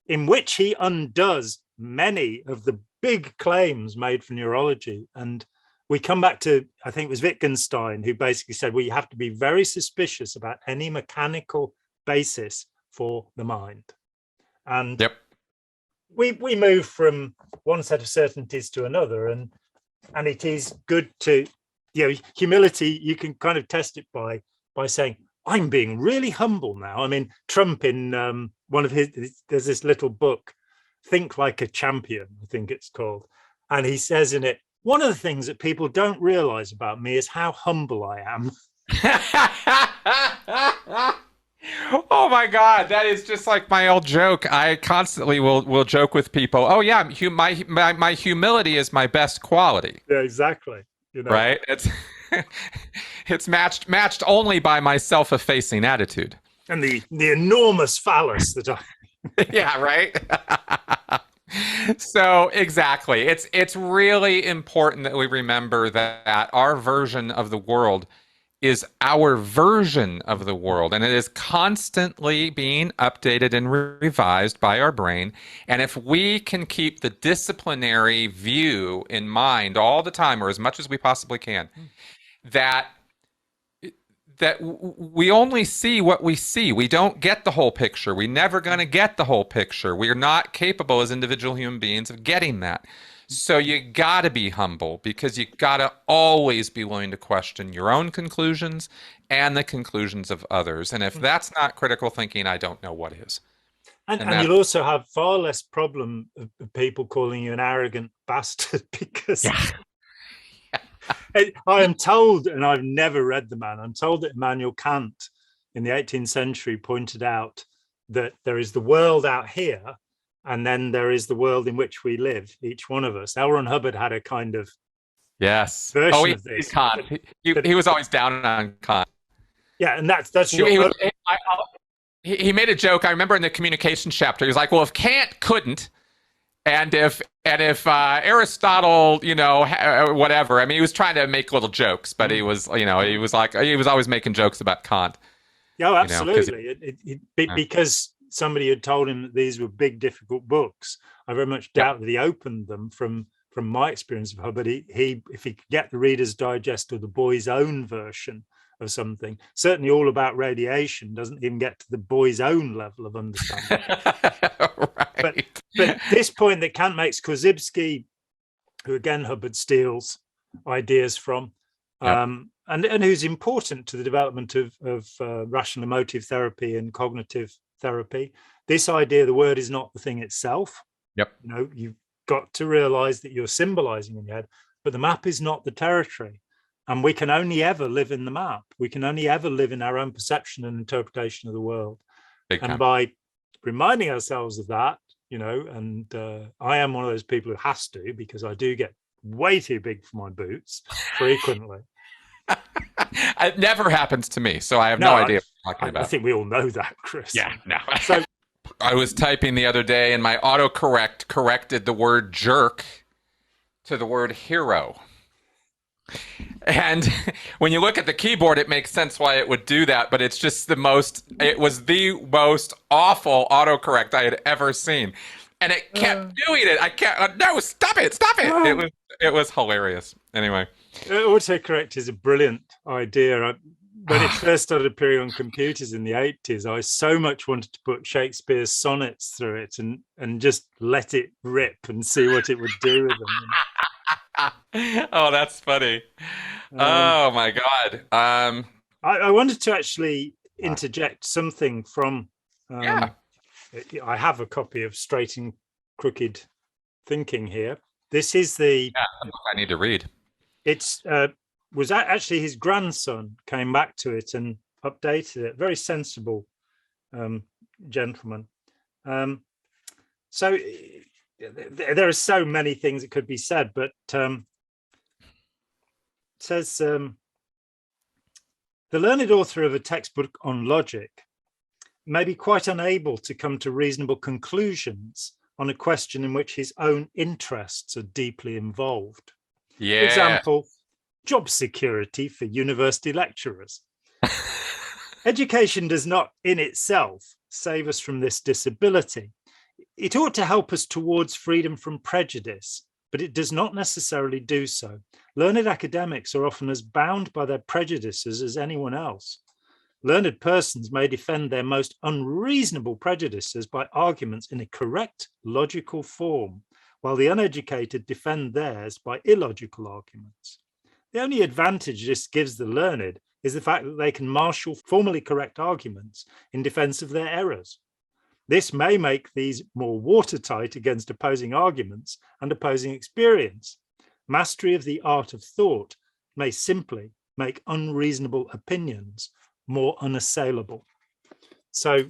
in which he undoes many of the big claims made for neurology. And we come back to, I think it was Wittgenstein, who basically said, well, you have to be very suspicious about any mechanical basis for the mind. And we move from one set of certainties to another. And it is good to, humility, you can kind of test it by saying, I'm being really humble now. I mean, Trump in one of there's this little book, Think Like a Champion, I think it's called. And he says in it, one of the things that people don't realize about me is how humble I am. Oh my God, that is just like my old joke. I constantly will joke with people. Oh yeah, my humility is my best quality. Yeah, exactly. Right? It's matched only by my self-effacing attitude and the enormous phallus that I. Yeah, right. So exactly, it's really important that we remember that our version of the world is our version of the world, and it is constantly being updated and revised by our brain. And if we can keep the disciplinary view in mind all the time, or as much as we possibly can, that we only see what we see. We don't get the whole picture. We're never going to get the whole picture. We're not capable as individual human beings of getting that. So you got to be humble, because you got to always be willing to question your own conclusions and the conclusions of others. And if that's not critical thinking, I don't know what is. And you'll also have far less problem of people calling you an arrogant bastard, because I am told, and I've never read the man, I'm told that Immanuel Kant in the 18th century pointed out that there is the world out here, and then there is the world in which we live, each one of us. L. Ron Hubbard had a kind of version of this. Kant. He was always down on Kant. Yeah, and that's your... He made a joke. I remember in the communications chapter, he was like, well, if Kant couldn't, and if Aristotle, whatever. I mean, he was trying to make little jokes, but he was always making jokes about Kant. Yeah, absolutely. Because somebody had told him that these were big, difficult books. I very much doubt that he opened them. From my experience of Hubbard, he if he could get the Reader's Digest or the boy's own version of something, certainly All About Radiation doesn't even get to the boy's own level of understanding. Right. But this point that Kant makes, Korzybski, who again Hubbard steals ideas from, and who's important to the development of rational emotive therapy and cognitive therapy. This idea, the word is not the thing itself. Yep. You've got to realize that you're symbolizing in your head, but the map is not the territory. And we can only ever live in the map. We can only ever live in our own perception and interpretation of the world. And by reminding ourselves of that, and I am one of those people who has to, because I do get way too big for my boots frequently. It never happens to me, so I have no idea what you're talking about. I think we all know that, Chris. Yeah, no. So I was typing the other day, and my autocorrect corrected the word jerk to the word hero. And when you look at the keyboard, it makes sense why it would do that, but it's just it was the most awful autocorrect I had ever seen. And it kept doing it. I can't, no, stop it. It was hilarious. Anyway. Autocorrect is a brilliant idea. When it first started appearing on computers in the 80s, I so much wanted to put Shakespeare's sonnets through it and just let it rip and see what it would do with them. Oh, that's funny. Oh my God. I wanted to actually interject something from I have a copy of Straight and Crooked Thinking here. This is the I need to read. It's was actually his grandson came back to it and updated it. Very sensible gentleman. So there are so many things that could be said, but it says the learned author of a textbook on logic may be quite unable to come to reasonable conclusions on a question in which his own interests are deeply involved. Yeah. For example, job security for university lecturers. Education does not in itself save us from this disability. It ought to help us towards freedom from prejudice, but it does not necessarily do so. Learned academics are often as bound by their prejudices as anyone else. Learned persons may defend their most unreasonable prejudices by arguments in a correct, logical form, while the uneducated defend theirs by illogical arguments. The only advantage this gives the learned is the fact that they can marshal formally correct arguments in defense of their errors. This may make these more watertight against opposing arguments and opposing experience. Mastery of the art of thought may simply make unreasonable opinions more unassailable. So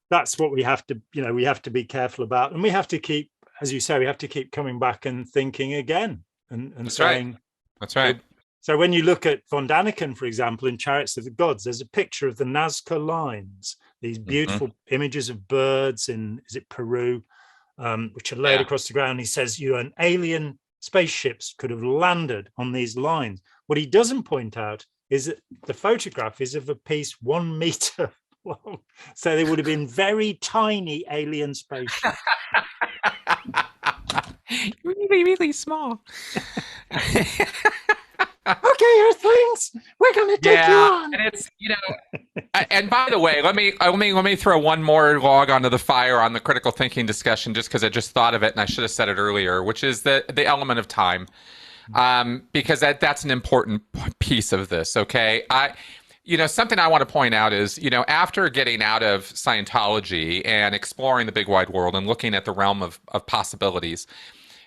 that's what we have to be careful about. And we have to keep, as you say, we have to keep coming back and thinking again and That's saying, right. That's right. So when you look at von Daniken, for example, in Chariots of the Gods, there's a picture of the Nazca lines, these beautiful images of birds in, is it Peru, which are laid across the ground. He says, an alien spaceships could have landed on these lines. What he doesn't point out is that the photograph is of a piece 1 meter long. So they would have been very tiny alien spaceships. Really, really small. Okay, Earthlings, we're going to take you on. And it's, and by the way, let me throw one more log onto the fire on the critical thinking discussion, just because I just thought of it and I should have said it earlier, which is the element of time, because that's an important piece of this. Okay, something I want to point out is, after getting out of Scientology and exploring the big wide world and looking at the realm of possibilities,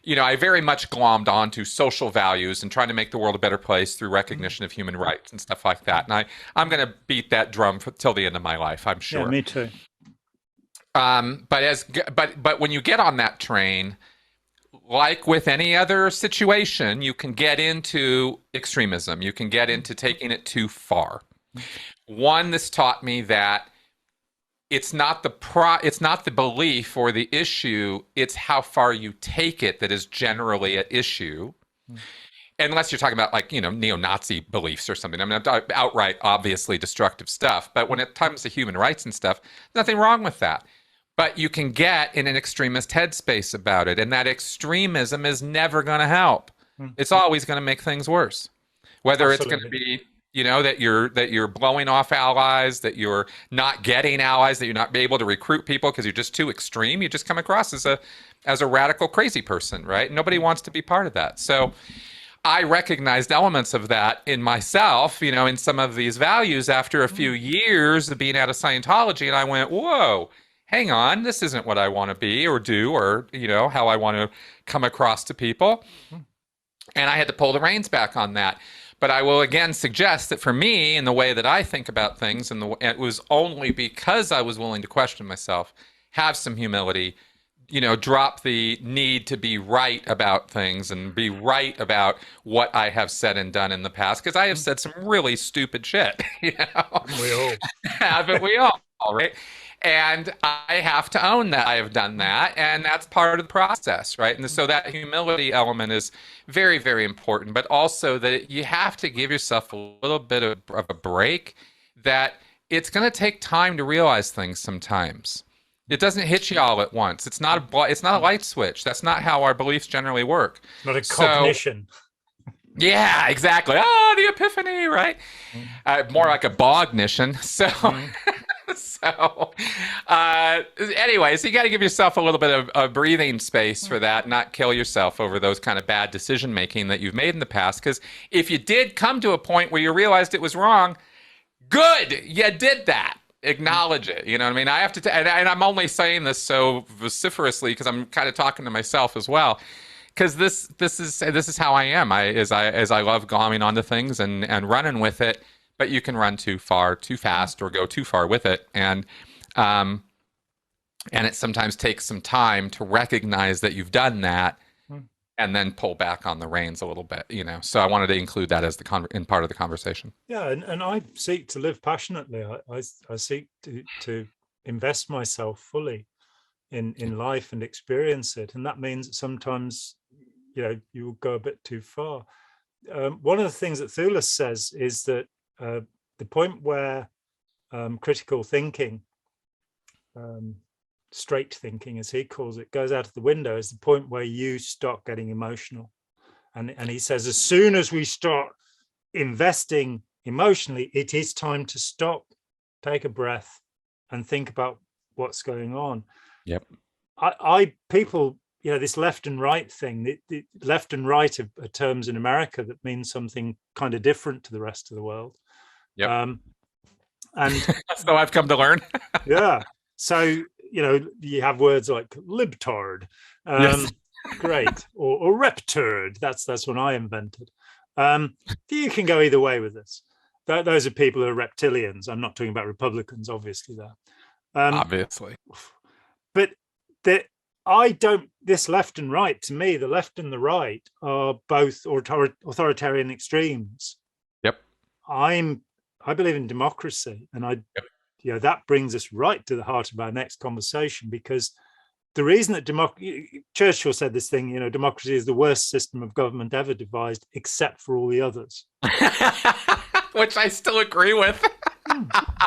I very much glommed onto social values and trying to make the world a better place through recognition of human rights and stuff like that. And I'm going to beat that drum till the end of my life, I'm sure. Yeah, me too. But when you get on that train, like with any other situation, you can get into extremism. You can get into taking it too far. One, this taught me that it's not the belief or the issue, it's how far you take it that is generally at issue. Unless you're talking about like, neo-Nazi beliefs or something. I mean, outright, obviously destructive stuff. But when it comes to human rights and stuff, nothing wrong with that. But you can get in an extremist headspace about it. And that extremism is never going to help. It's always going to make things worse. Whether Absolutely. It's going to be, that you're blowing off allies, that you're not getting allies, that you're not able to recruit people because you're just too extreme. You just come across as a radical crazy person, right? Nobody wants to be part of that. So I recognized elements of that in myself, in some of these values after a few years of being out of Scientology. And I went, whoa, hang on, this isn't what I want to be or do or, how I want to come across to people. And I had to pull the reins back on that. But I will again suggest that for me, in the way that I think about things, it was only because I was willing to question myself, have some humility, drop the need to be right about things and be right about what I have said and done in the past, because I have said some really stupid shit, We all. Haven't we all, right? And I have to own that I have done that, and that's part of the process, right? And so that humility element is very, very important, but also that you have to give yourself a little bit of a break, that it's going to take time to realize things sometimes. It doesn't hit you all at once. It's not a light switch. That's not how our beliefs generally work. Not a cognition. Yeah, exactly. Oh, the epiphany, right? More like a bognition. So... anyways, you got to give yourself a little bit of a breathing space for that, not kill yourself over those kind of bad decision making that you've made in the past. Because if you did come to a point where you realized it was wrong, good, you did that. Acknowledge it. You know what I mean? I have to, and I'm only saying this so vociferously because I'm kind of talking to myself as well. Because this is how I am. I love glomming onto things and running with it. But you can run too far, too fast, or go too far with it, and it sometimes takes some time to recognize that you've done that, and then pull back on the reins a little bit. So I wanted to include that as in part of the conversation. Yeah, and I seek to live passionately. I seek to invest myself fully in life and experience it, and that means that sometimes you will go a bit too far. One of the things that Thulis says is that the point where critical thinking, straight thinking, as he calls it, goes out of the window is the point where you start getting emotional. And he says, as soon as we start investing emotionally, it is time to stop, take a breath, and think about what's going on. Yep. People, this left and right thing, the left and right are terms in America that mean something kind of different to the rest of the world. Yep. And so I've come to learn. Yeah. So, you have words like libtard, yes. Great, or repturd. That's what I invented. You can go either way with this. Those are people who are reptilians. I'm not talking about Republicans, obviously, there. Obviously. But this left and right, to me, the left and the right are both authoritarian extremes. Yep. I believe in democracy, and that brings us right to the heart of our next conversation, because the reason that Churchill said this thing, democracy is the worst system of government ever devised, except for all the others. Which I still agree with.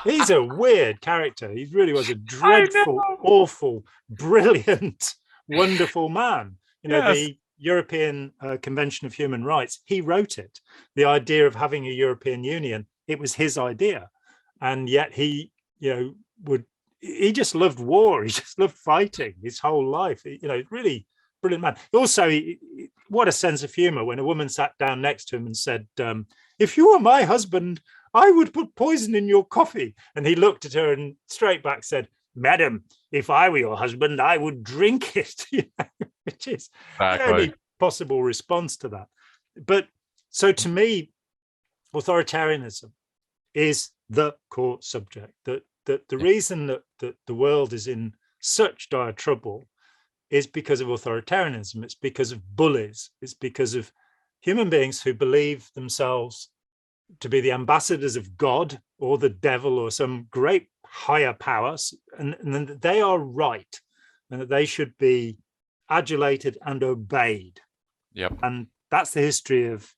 He's a weird character. He really was a dreadful, awful, brilliant, wonderful man. Yes. The European Convention of Human Rights, he wrote it. The idea of having a European Union, it was his idea. And yet he, he just loved war. He just loved fighting his whole life. Really brilliant man. Also, what a sense of humor when a woman sat down next to him and said, if you were my husband, I would put poison in your coffee. And he looked at her and straight back said, madam, if I were your husband, I would drink it, which is the only possible response to that. But so to me, authoritarianism is the core subject. That the reason that the world is in such dire trouble is because of authoritarianism. It's because of bullies. It's because of human beings who believe themselves to be the ambassadors of God or the devil or some great higher powers, and that they are right and that they should be adulated and obeyed. Yep. And that's the history of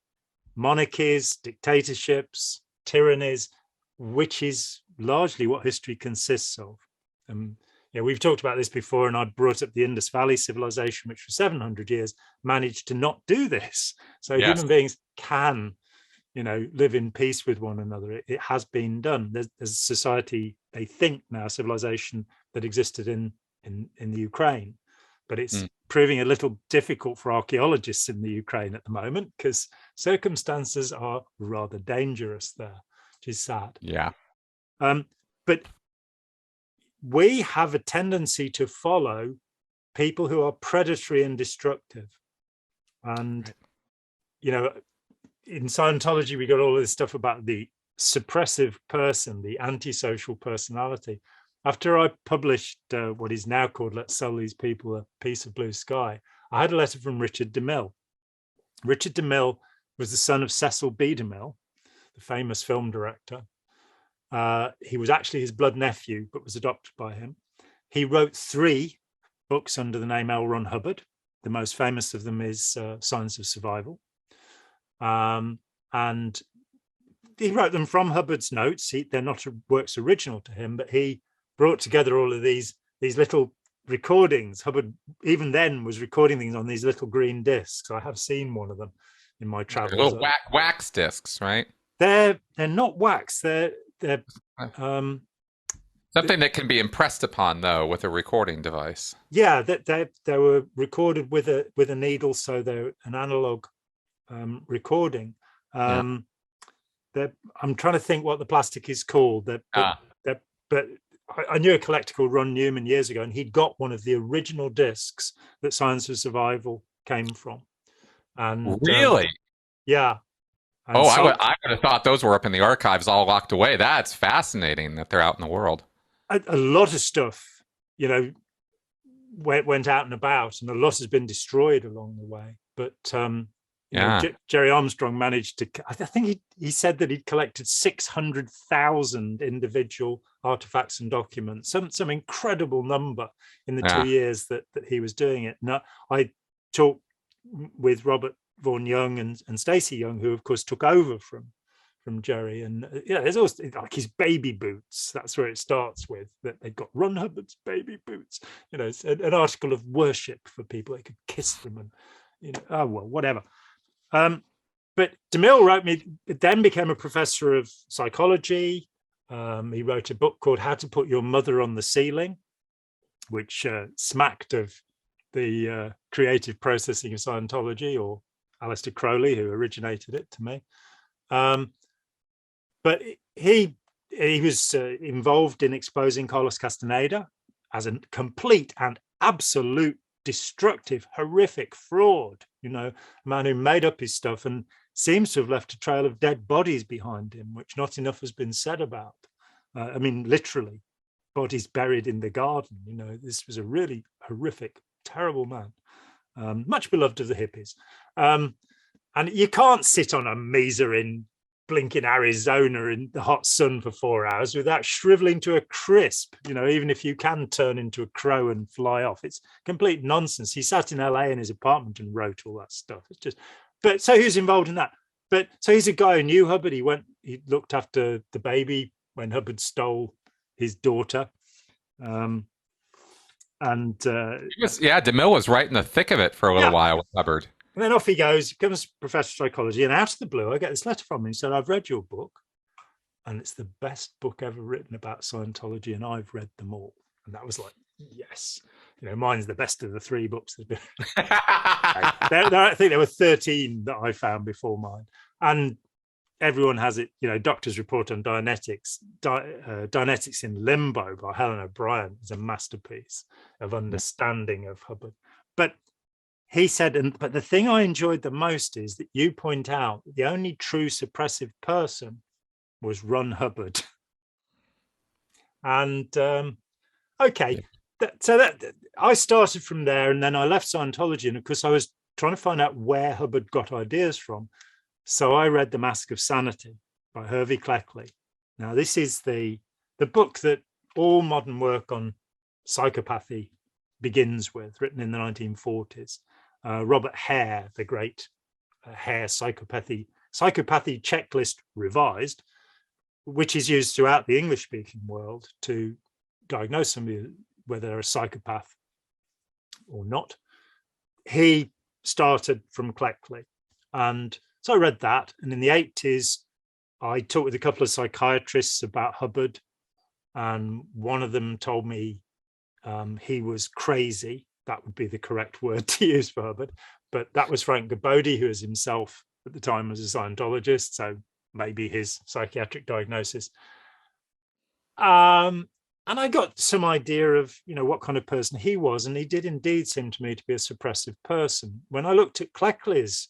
monarchies, dictatorships, tyrannies, which is largely what history consists of. We've talked about this before, and I brought up the Indus Valley civilization, which for 700 years managed to not do this. So human beings can, live in peace with one another. It has been done. There's a society, they think now, civilization that existed in the Ukraine, but it's proving a little difficult for archaeologists in the Ukraine at the moment because circumstances are rather dangerous there, which is sad. Yeah. But we have a tendency to follow people who are predatory and destructive. And, in Scientology, we got all this stuff about the suppressive person, the antisocial personality. After I published what is now called Let's Sell These People a Piece of Blue Sky, I had a letter from Richard DeMille. Richard DeMille was the son of Cecil B. DeMille, the famous film director. He was actually his blood nephew, but was adopted by him. He wrote 3 books under the name L. Ron Hubbard. The most famous of them is Science of Survival. And he wrote them from Hubbard's notes. They're not works original to him, but he brought together all of these little recordings. Hubbard, even then, was recording things on these little green discs. I have seen one of them in my travels. Little wax discs, right? They're not wax. They're something that can be impressed upon, though, with a recording device. Yeah, they were recorded with a needle, so they're an analog recording. I'm trying to think what the plastic is called. But I knew a collector called Ron Newman years ago, and he'd got one of the original discs that Science of Survival came from. And really, yeah. And I would have thought those were up in the archives, all locked away. That's fascinating that they're out in the world. A lot of stuff, went out and about, and a lot has been destroyed along the way. But Jerry Armstrong managed to. I think he said that he'd collected 600,000 individual artifacts and documents, some incredible number in the 2 years that he was doing it. And I talked with Robert Vaughan Young and Stacey Young, who of course took over from Jerry, and there's also like his baby boots. That's where it starts with, that they've got Ron Hubbard's baby boots. It's an article of worship for people. They could kiss them, and whatever. But DeMille wrote me, then became a professor of psychology. He wrote a book called How to Put Your Mother on the Ceiling, which smacked of the creative processing of Scientology, or Aleister Crowley, who originated it, to me. But he was involved in exposing Carlos Castaneda as a complete and absolute destructive, horrific fraud. A man who made up his stuff and seems to have left a trail of dead bodies behind him, which not enough has been said about. Literally, bodies buried in the garden. This was a really horrific, terrible man, much beloved of the hippies. And you can't sit on a mesa in blinking Arizona in the hot sun for 4 hours without shriveling to a crisp, even if you can turn into a crow and fly off. It's complete nonsense. He sat in LA in his apartment and wrote all that stuff. It's just, but so he was involved in that. But so he's a guy who knew Hubbard. He looked after the baby when Hubbard stole his daughter. DeMille was right in the thick of it for a little while with Hubbard. And then off he goes, becomes professor of psychology, and out of the blue, I get this letter from him. He said, "I've read your book, and it's the best book ever written about Scientology, and I've read them all." And that was like, yes. Mine's the best of the 3 books. I think there were 13 that I found before mine. And everyone has it, Doctor's Report on Dianetics, Dianetics in Limbo by Helen O'Brien is a masterpiece of understanding of Hubbard. But he said, but the thing I enjoyed the most is that you point out that the only true suppressive person was Ron Hubbard. And okay, so I started from there, and then I left Scientology, and of course I was trying to find out where Hubbard got ideas from. So I read The Mask of Sanity by Hervey Cleckley. Now, this is the book that all modern work on psychopathy begins with, written in the 1940s. Robert Hare, the great Hare psychopathy checklist revised, which is used throughout the English-speaking world to diagnose somebody whether they're a psychopath or not. He started from Cleckley, and so I read that. And in the 80s, I talked with a couple of psychiatrists about Hubbard, and one of them told me he was crazy. That would be the correct word to use for Hubbard. But that was Frank Gabody, who was himself at the time was a Scientologist, so maybe his psychiatric diagnosis. And I got some idea of, what kind of person he was, and he did indeed seem to me to be a suppressive person. When I looked at Cleckley's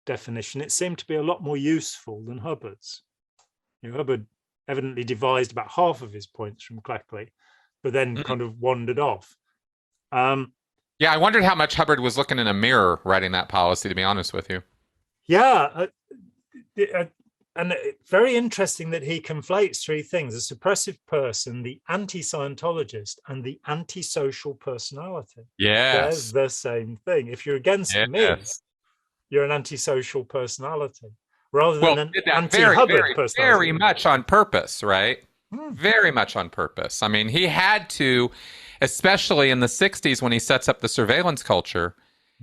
definition, it seemed to be a lot more useful than Hubbard's. Hubbard evidently devised about half of his points from Cleckley, but then kind of wandered off. Yeah, I wondered how much Hubbard was looking in a mirror writing that policy, to be honest with you. Yeah, and very interesting that he conflates three things: a suppressive person, the anti-Scientologist, and the antisocial personality. Yes. They're the same thing. If you're against me, you're an antisocial personality, rather than an anti-Hubbard personality. Very much on purpose, right? Very much on purpose. I mean, he had to, especially in the 60s when he sets up the surveillance culture,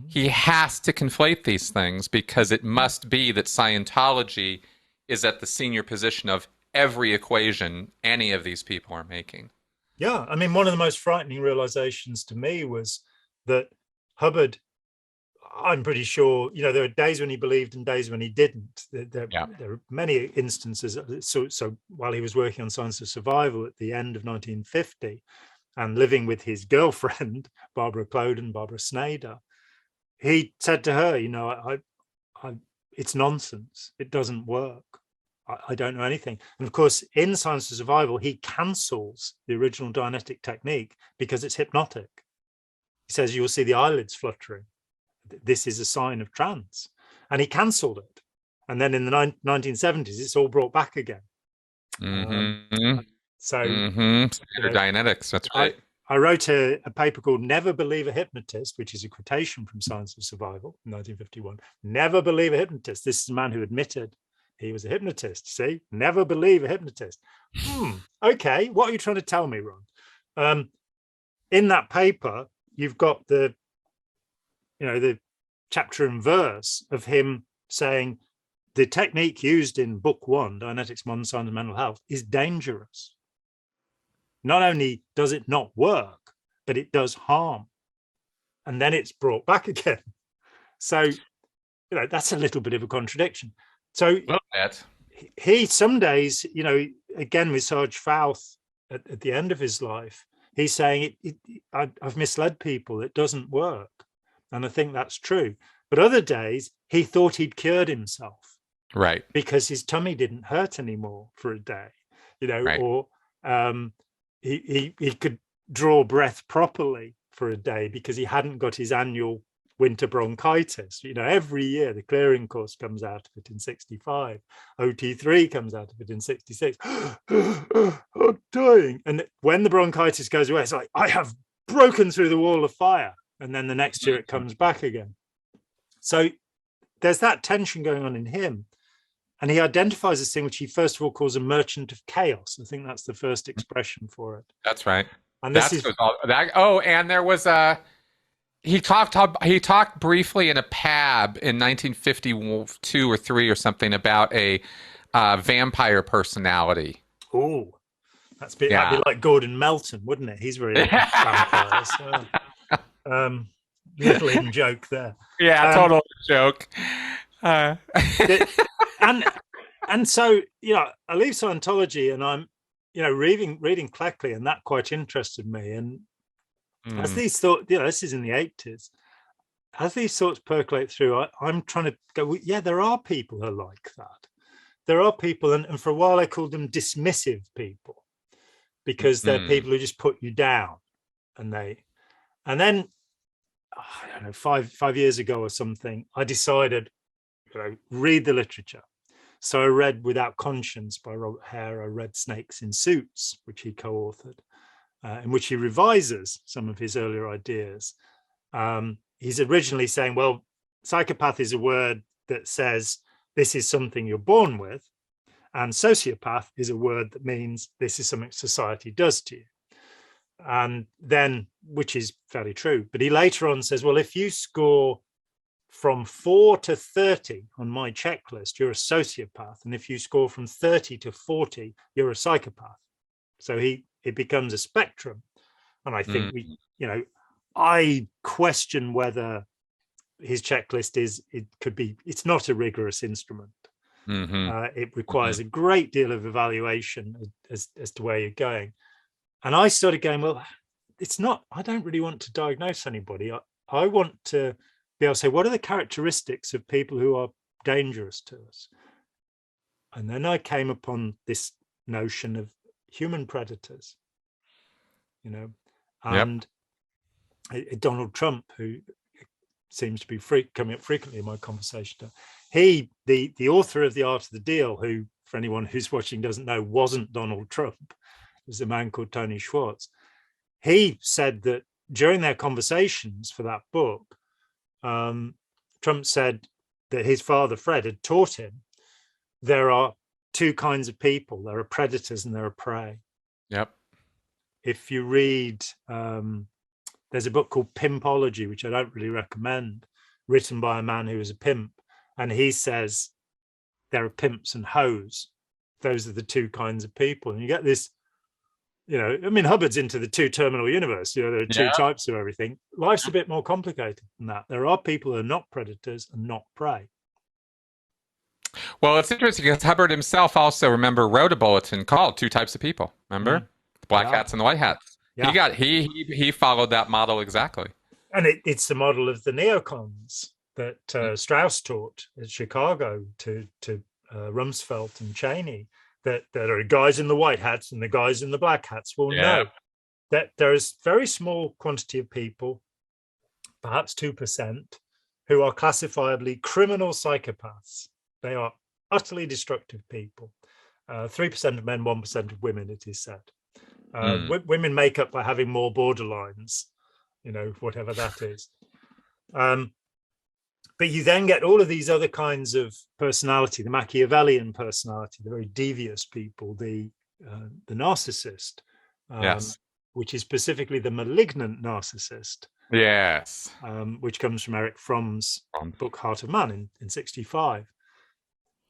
he has to conflate these things, because it must be that Scientology is at the senior position of every equation any of these people are making. Yeah, I mean, one of the most frightening realizations to me was that Hubbard, I'm pretty sure, there are days when he believed and days when he didn't. There are many instances. So while he was working on Science of Survival at the end of 1950 and living with his girlfriend, Barbara Cloden, Barbara Snyder, he said to her, it's nonsense. It doesn't work. I don't know anything. And of course, in Science of Survival, he cancels the original Dianetic technique because it's hypnotic. He says, you'll see the eyelids fluttering. This is a sign of trance. And he cancelled it. And then in the 1970s, it's all brought back again. Dianetics, that's right. I wrote a paper called Never Believe a Hypnotist, which is a quotation from Science of Survival in 1951. Never believe a hypnotist. This is a man who admitted he was a hypnotist. See, never believe a hypnotist. Okay, what are you trying to tell me, Ron? In that paper, you've got the chapter and verse of him saying the technique used in book 1, Dianetics, Modern Science and Mental Health, is dangerous. Not only does it not work, but it does harm. And then it's brought back again. So, that's a little bit of a contradiction. So he, some days, again with Sarge Fouth at the end of his life, he's saying, I've misled people. It doesn't work. And I think that's true. But other days, he thought he'd cured himself. Right. Because his tummy didn't hurt anymore for a day, right. Or he could draw breath properly for a day because he hadn't got his annual winter bronchitis. Every year the clearing course comes out of it in 65. OT3 comes out of it in 66. I'm dying. And when the bronchitis goes away, it's like, I have broken through the wall of fire. And then the next year it comes back again. So there's that tension going on in him. And he identifies this thing, which he first of all calls a merchant of chaos. I think that's the first expression for it. That's right. And this and there was he talked briefly in a pab in 1952 or 3 or something about a vampire personality. Oh, that'd be like Gordon Melton, wouldn't it? He's really vampires. Little in joke there. Yeah, total joke. And And so, I leave Scientology and I'm, reading Cleckley, and that quite interested me. And as these thoughts, this is in the 80s, as these thoughts percolate through, I'm trying to go, yeah, there are people who are like that. There are people, and for a while I called them dismissive people, because they're people who just put you down. And then, I don't know, five years ago or something, I decided, read the literature. So I read Without Conscience by Robert Hare. I read Snakes in Suits, which he co-authored, in which he revises some of his earlier ideas. He's originally saying, well, psychopath is a word that says this is something you're born with, and sociopath is a word that means this is something society does to you. And then, which is fairly true, but he later on says, well, if you score from 4 to 30 on my checklist, you're a sociopath. And if you score from 30 to 40, you're a psychopath. So it becomes a spectrum. And I think I question whether his checklist it's not a rigorous instrument. It requires a great deal of evaluation as to where you're going. And I started going, well, it's not, I don't really want to diagnose anybody. I want to be able to say, what are the characteristics of people who are dangerous to us? And then I came upon this notion of human predators, and Donald Trump, who seems to be coming up frequently in my conversation. The author of The Art of the Deal, who, for anyone who's watching doesn't know, wasn't Donald Trump, it was a man called Tony Schwartz. He said that during their conversations for that book, Trump said that his father, Fred, had taught him there are two kinds of people. There are predators and there are prey. Yep. If you read, there's a book called Pimpology, which I don't really recommend, written by a man who was a pimp. And he says there are pimps and hoes. Those are the two kinds of people. And you get this, Hubbard's into the two terminal universe. There are two types of everything. Life's a bit more complicated than that. There are people who are not predators and not prey. Well, it's interesting because Hubbard himself also, wrote a bulletin called Two Types of People. Remember? The black hats and the white hats. Yeah. He followed that model exactly. And it's the model of the neocons that Strauss taught at Chicago to Rumsfeld and Cheney. That are guys in the white hats and the guys in the black hats. Well, no, that there is very small quantity of people, perhaps 2%, who are classifiably criminal psychopaths. They are utterly destructive people. 3% of men, 1% of women, it is said. Women make up by having more borderlines, whatever that is. But you then get all of these other kinds of personality, the Machiavellian personality, the very devious people, the narcissist, which is specifically the malignant narcissist. Yes. Which comes from Erich Fromm's book Heart of Man in 1965.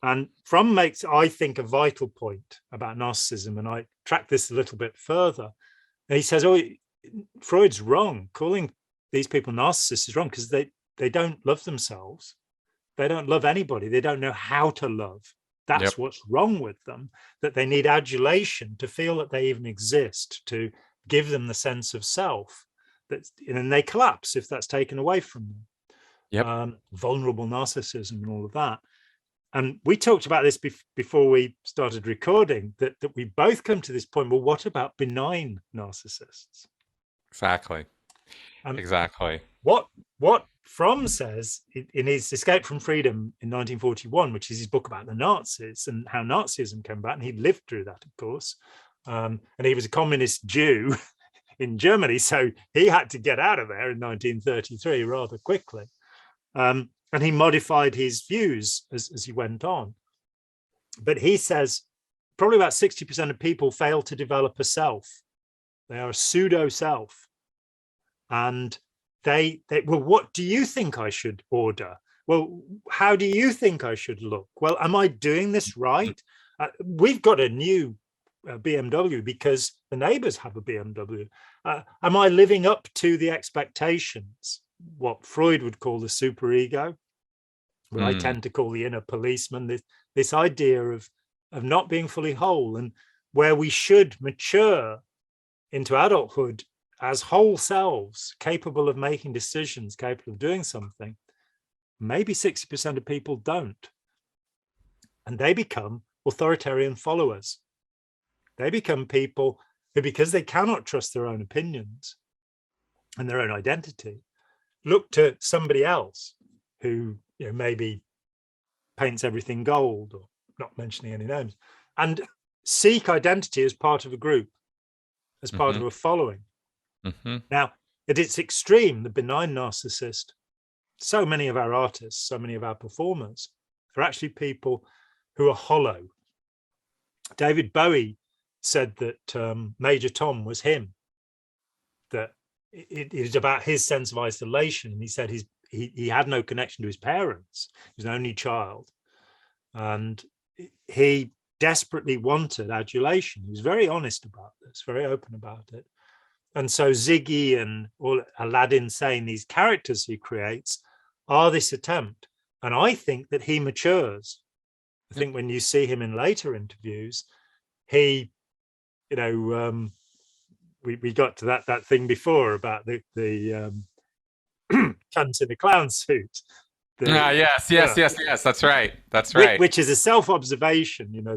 And Fromm makes, I think, a vital point about narcissism. And I track this a little bit further. And he says, Freud's wrong. Calling these people narcissists is wrong because they don't love themselves. They don't love anybody. They don't know how to love. That's what's wrong with them, that they need adulation to feel that they even exist, to give them the sense of self. And they collapse if that's taken away from them. Vulnerable narcissism and all of that. And we talked about this before we started recording, that we both come to this point, well, what about benign narcissists? Exactly. Exactly. What Fromm says in his Escape from Freedom in 1941, which is his book about the Nazis and how Nazism came about, and he lived through that, of course, and he was a communist Jew in Germany, so he had to get out of there in 1933 rather quickly, and he modified his views as he went on. But he says probably about 60% of people fail to develop a self. They are a pseudo self. And they well, what do you think I should order? Well, how do you think I should look? Well, am I doing this right? We've got a new BMW because the neighbors have a BMW. Am I living up to the expectations, what Freud would call the superego? what I tend to call the inner policeman, this idea of not being fully whole, and where we should mature into adulthood as whole selves, capable of making decisions, capable of doing something. Maybe 60% of people don't. And they become authoritarian followers. They become people who, because they cannot trust their own opinions and their own identity, look to somebody else who, you know, maybe paints everything gold, or not mentioning any names, and seek identity as part of a group, as part of a following. Now, at its extreme, the benign narcissist, so many of our artists, so many of our performers are actually people who are hollow. David Bowie said that Major Tom was him, that it is about his sense of isolation. And he said he had no connection to his parents. He was an only child. And he desperately wanted adulation. He was very honest about this, very open about it. And so Ziggy and all Aladdin Sane, these characters he creates, are this attempt. And I think that he matures. I think when you see him in later interviews, he, you know, we got to that thing before about the cunt in a clown suit. Yes, that's right. That's right. Which is a self-observation, you know,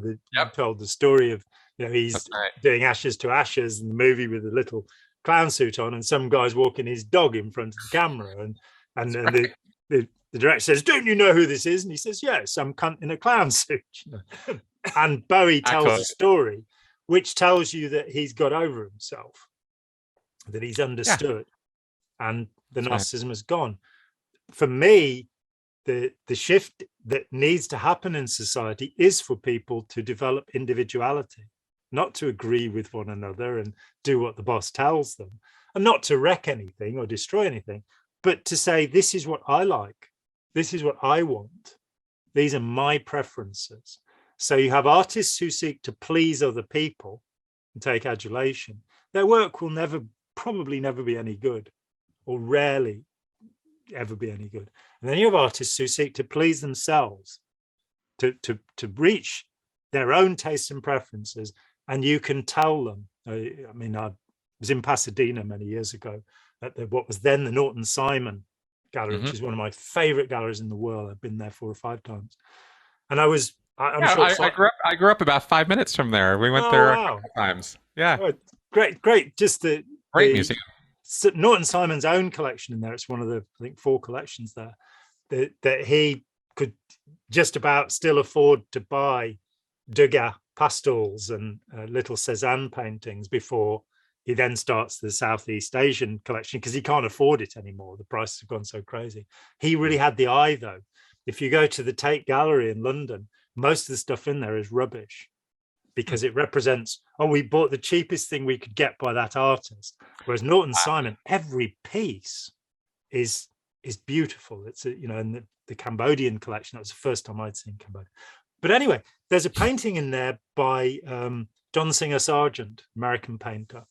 told the story of, you know, he's doing Ashes to Ashes in the movie with a little clown suit on, and some guy's walking his dog in front of the camera, and the director says, "Don't you know who this is?" And he says, "Yeah, some cunt in a clown suit." You know? And Bowie tells a story which tells you that he's got over himself, that he's understood, and the narcissism has gone. For me, the shift that needs to happen in society is for people to develop individuality, not to agree with one another and do what the boss tells them, and not to wreck anything or destroy anything, but to say, this is what I like, this is what I want, these are my preferences. So you have artists who seek to please other people and take adulation. Their work will probably never be any good, or rarely ever be any good. And then you have artists who seek to please themselves, to reach their own tastes and preferences, and you can tell them. I mean, I was in Pasadena many years ago at what was then the Norton Simon Gallery, which is one of my favorite galleries in the world. I've been there 4 or 5 times, and I grew up about 5 minutes from there. We went there a couple times. Yeah, great. Just the great museum. Norton Simon's own collection in there. It's one of the, I think, 4 collections there that he could just about still afford to buy Degas pastels and little Cézanne paintings before he then starts the Southeast Asian collection, because he can't afford it anymore. The prices have gone so crazy. He really had the eye, though. If you go to the Tate Gallery in London, most of the stuff in there is rubbish, because it represents, we bought the cheapest thing we could get by that artist. Whereas Norton Simon, every piece is beautiful. It's in the Cambodian collection. That was the first time I'd seen Cambodia. But anyway, there's a painting in there by John Singer Sargent, American painter.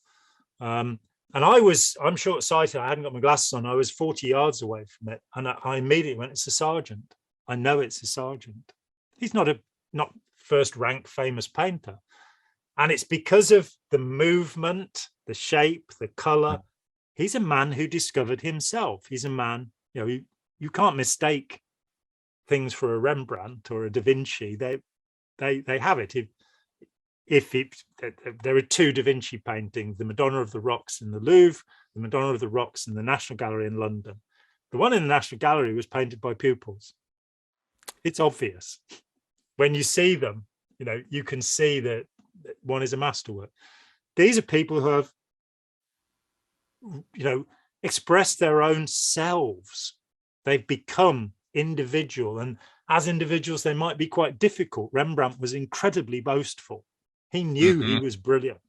And I'm short-sighted. I hadn't got my glasses on. I was 40 yards away from it, and I immediately went, "It's a Sargent. I know it's a Sargent. He's not first-rank famous painter." And it's because of the movement, the shape, the color. He's a man who discovered himself. He's a man, you can't mistake things for a Rembrandt or a Da Vinci. They have it. If there are 2 Da Vinci paintings, the Madonna of the Rocks in the Louvre, the Madonna of the Rocks in the National Gallery in London. The one in the National Gallery was painted by pupils. It's obvious. When you see them, you can see that one is a masterwork. These are people who have, expressed their own selves. They've become individual, and as individuals, they might be quite difficult. Rembrandt was incredibly boastful. He knew he was brilliant.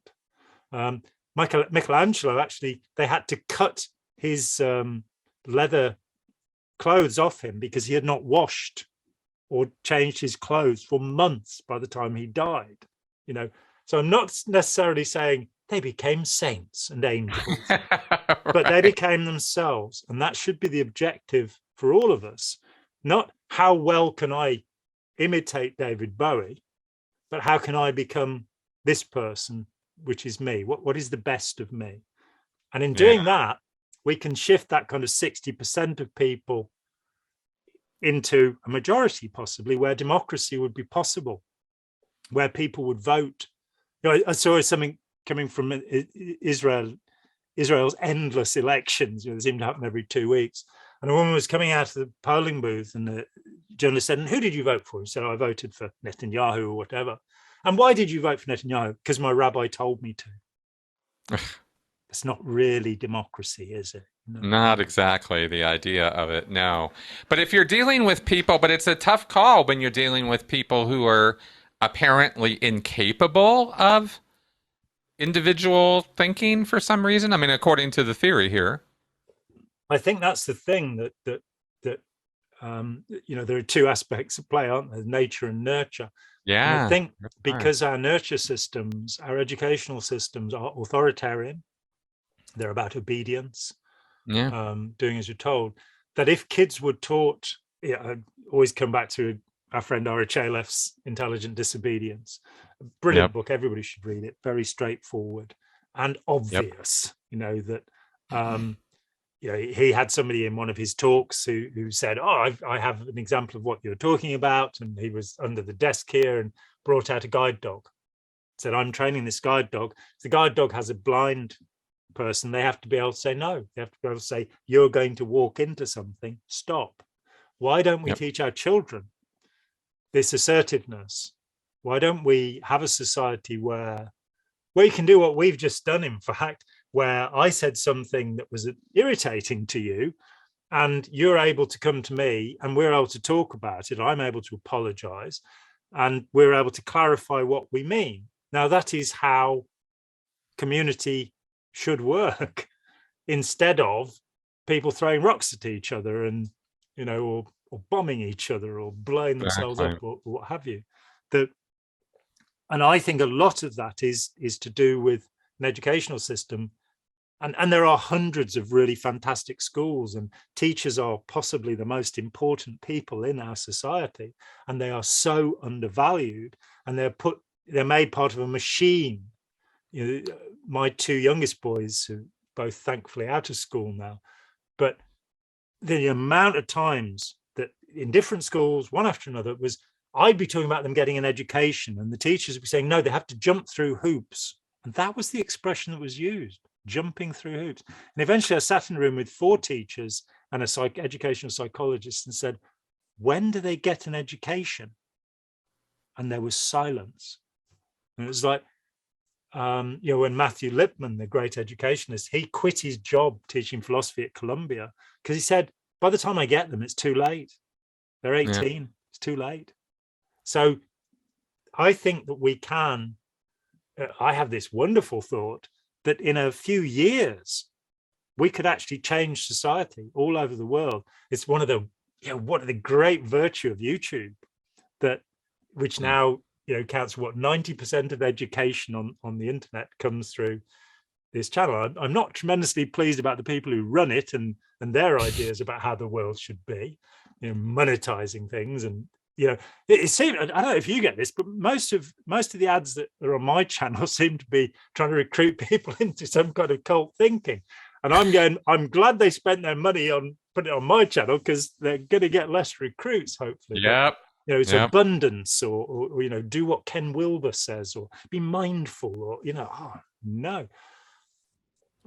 Michelangelo, actually, they had to cut his leather clothes off him because he had not washed or changed his clothes for months by the time he died. So I'm not necessarily saying they became saints and angels, but they became themselves. And that should be the objective for all of us, not how well can I imitate David Bowie, but how can I become this person, which is me? What is the best of me? And in doing that, we can shift that kind of 60% of people into a majority, possibly, where democracy would be possible, where people would vote. You know, I saw something coming from Israel's endless elections. You know, they seem to happen every 2 weeks. And a woman was coming out of the polling booth, and the journalist said, "And who did you vote for?" He said, "I voted for Netanyahu or whatever." "And why did you vote for Netanyahu?" "Because my rabbi told me to." It's not really democracy, is it? No. Not exactly the idea of it, no. But if you're dealing with people, but it's a tough call when you're dealing with people who are apparently incapable of individual thinking for some reason. I mean, according to the theory here. I think that's the thing that you know, there are two aspects of play, aren't there? Nature and nurture. Yeah. And I think because our nurture systems, our educational systems are authoritarian, they're about obedience, doing as you're told, that if kids were taught, I always come back to our friend Ira Chalef's Intelligent Disobedience, a brilliant book, everybody should read it, very straightforward and obvious, you know, that you know, he had somebody in one of his talks who said, "Oh, I have an example of what you're talking about," and he was under the desk here and brought out a guide dog. Said, "I'm training this guide dog. If the guide dog has a blind person, they have to be able to say no. They have to be able to say, you're going to walk into something, stop." Why don't we teach our children this assertiveness? Why don't we have a society where you can do what we've just done, in fact, where I said something that was irritating to you and you're able to come to me and we're able to talk about it. I'm able to apologize and we're able to clarify what we mean. Now, that is how community should work, instead of people throwing rocks at each other and, you know, or bombing each other or blowing themselves up or what have you. And I think a lot of that is to do with an educational system. And there are hundreds of really fantastic schools, and teachers are possibly the most important people in our society, and they are so undervalued, and they're made part of a machine. You know, my two youngest boys, who both thankfully out of school now, but the amount of times that in different schools, one after another, was I'd be talking about them getting an education, and the teachers would be saying, no, they have to jump through hoops. And that was the expression that was used, jumping through hoops. And eventually I sat in a room with 4 teachers and a educational psychologist and said, when do they get an education? And there was silence. And it was like, you know, when Matthew Lipman, the great educationist, he quit his job teaching philosophy at Columbia because he said, by the time I get them, it's too late. They're 18, it's too late. So I think that we can, I have this wonderful thought that in a few years, we could actually change society all over the world. It's one of the, you know, what the great virtue of YouTube, that which now, you know, counts what 90% of education on the internet comes through this channel. I'm not tremendously pleased about the people who run it and their ideas about how the world should be, you know, monetizing things. And, you know, it seems, I don't know if you get this, but most of the ads that are on my channel seem to be trying to recruit people into some kind of cult thinking. And I'm glad they spent their money on putting it on my channel, because they're going to get less recruits, hopefully. Yep. You know, it's abundance, or, you know, do what Ken Wilber says, or be mindful, or, you know, no.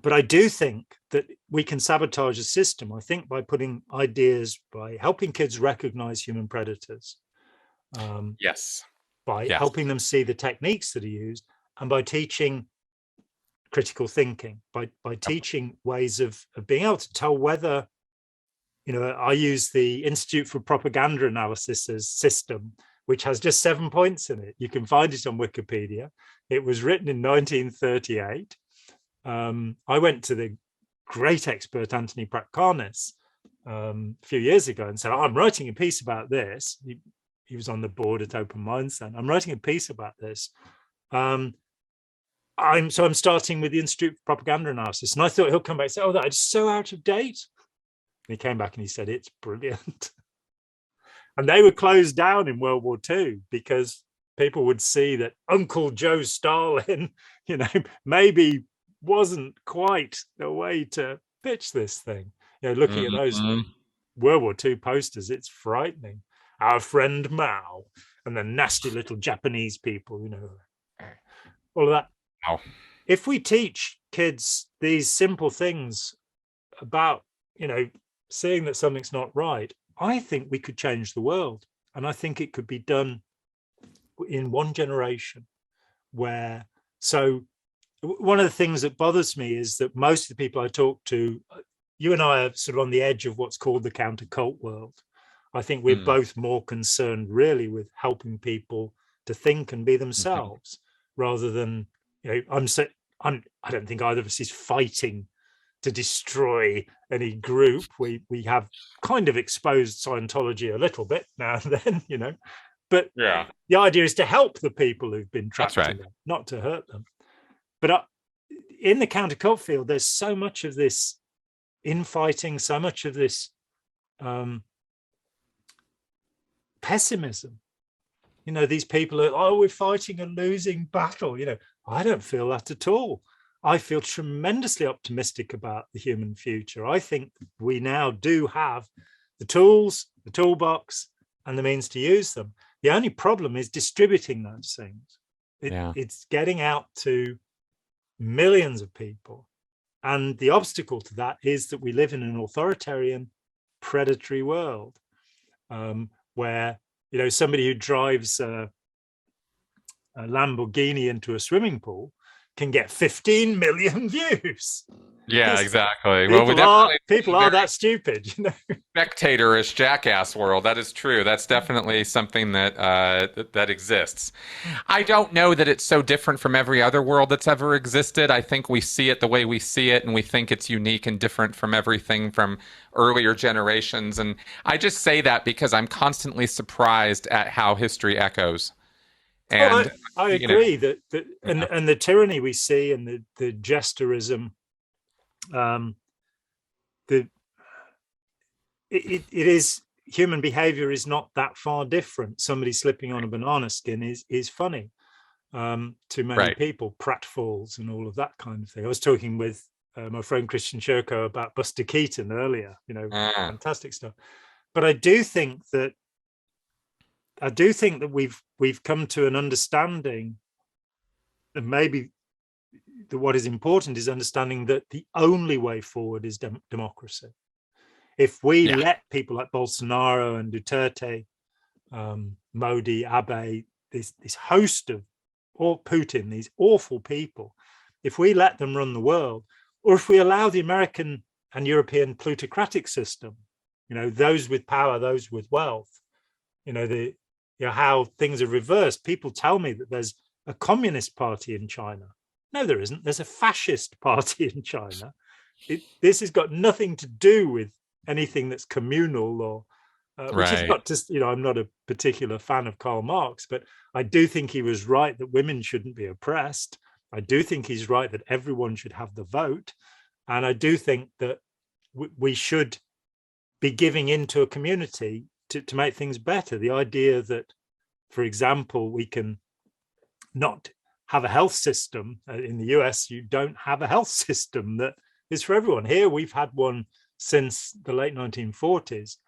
But I do think that we can sabotage a system, I think, by putting ideas, by helping kids recognize human predators. By helping them see the techniques that are used, and by teaching critical thinking, by teaching ways of being able to tell whether, you know, I use the Institute for Propaganda Analysis system, which has just 7 points in it. You can find it on Wikipedia. It was written in 1938. I went to the great expert Anthony Pratt-Karnes a few years ago and said, I'm writing a piece about this. He was on the board at Open Minds then. I'm writing a piece about this. I'm starting with the Institute for Propaganda Analysis. And I thought he'll come back and say, oh, that is so out of date. And he came back and he said, it's brilliant. And they were closed down in World War II because people would see that Uncle Joe Stalin, maybe wasn't quite the way to pitch this thing. Looking at those World War II posters, it's frightening. Our friend Mao and the nasty little Japanese people, all of that. Wow. If we teach kids these simple things about, seeing that something's not right, I think we could change the world. And I think it could be done in one generation so one of the things that bothers me is that most of the people I talk to, you and I are sort of on the edge of what's called the counter-cult world. I think we're both more concerned really with helping people to think and be themselves rather than, I don't think either of us is fighting to destroy any group. We have kind of exposed Scientology a little bit now and then, but the idea is to help the people who've been trapped in it, not to hurt them. But in the counter-cult field, there's so much of this infighting, so much of this pessimism. These people are, we're fighting a losing battle. I don't feel that at all. I feel tremendously optimistic about the human future. I think we now do have the tools, the toolbox, and the means to use them. The only problem is distributing those things. It's getting out to millions of people. And the obstacle to that is that we live in an authoritarian, predatory world where, somebody who drives a Lamborghini into a swimming pool can get 15 million views. Yeah, exactly. People are that stupid, Spectatorish jackass world. That is true. That's definitely something that exists. I don't know that it's so different from every other world that's ever existed. I think we see it the way we see it, and we think it's unique and different from everything from earlier generations. And I just say that because I'm constantly surprised at how history echoes. And I agree that and the tyranny we see and the gestorism, it is, human behavior is not that far different. Somebody slipping on a banana skin is funny to many people, pratfalls and all of that kind of thing. I was talking with my friend Christian Shirko about Buster Keaton earlier, fantastic stuff. But I do think that we've come to an understanding, and maybe what is important is understanding that the only way forward is democracy. If we let people like Bolsonaro and Duterte, Modi, Abe, this host of, or Putin, these awful people, if we let them run the world, or if we allow the American and European plutocratic system, those with power, those with wealth, how things are reversed. People tell me that there's a communist party in China. No, there isn't. There's a fascist party in China. This has got nothing to do with anything that's communal or, which is not just, I'm not a particular fan of Karl Marx, but I do think he was right that women shouldn't be oppressed. I do think he's right that everyone should have the vote. And I do think that we should be giving into a community to make things better. The idea that, for example, we can not have a health system. In the US, you don't have a health system that is for everyone. Here, we've had one since the late 1940s.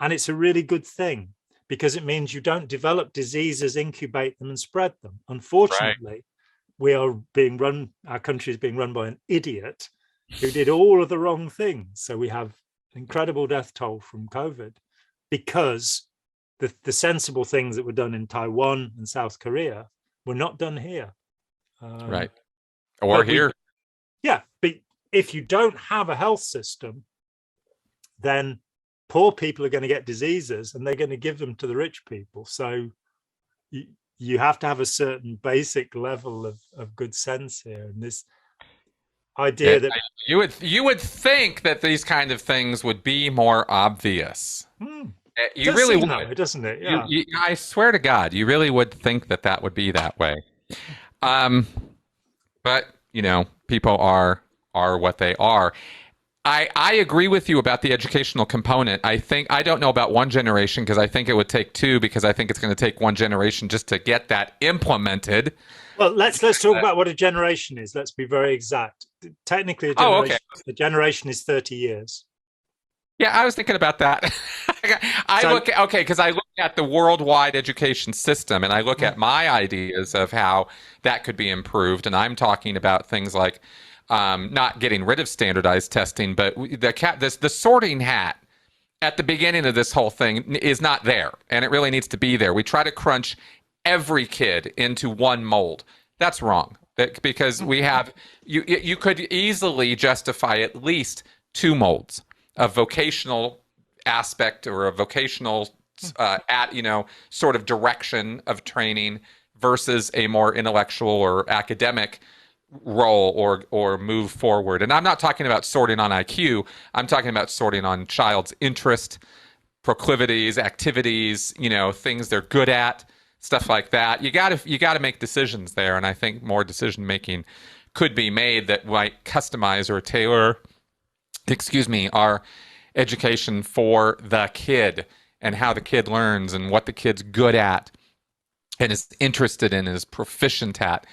And it's a really good thing because it means you don't develop diseases, incubate them and spread them. Unfortunately, our country is being run by an idiot who did all of the wrong things. So we have incredible death toll from COVID because the sensible things that were done in Taiwan and South Korea were not done here. Or here. But if you don't have a health system, then poor people are going to get diseases and they're going to give them to the rich people. So you have to have a certain basic level of good sense here. And this idea that you would think that these kind of things would be more obvious. You really would, that way, doesn't it? Yeah. I swear to God, you really would think that would be that way. But people are what they are. I agree with you about the educational component. I don't know about one generation because I think it would take two because I think it's going to take one generation just to get that implemented. Well, let's talk about what a generation is. Let's be very exact. Technically, Oh, okay. a generation is 30 years. Yeah, I was thinking about that. Because I look at the worldwide education system and I look at my ideas of how that could be improved. And I'm talking about things like not getting rid of standardized testing, but the sorting hat at the beginning of this whole thing is not there, and it really needs to be there. We try to crunch every kid into one mold. That's wrong. Because we have you could easily justify at least two molds, a vocational aspect or a vocational sort of direction of training versus a more intellectual or academic role or move forward. And I'm not talking about sorting on IQ. I'm talking about sorting on child's interest, proclivities, activities, things they're good at, stuff like that. You got to make decisions there, and I think more decision making could be made that might customize or tailor, our education for the kid and how the kid learns and what the kid's good at and is interested in, is proficient at.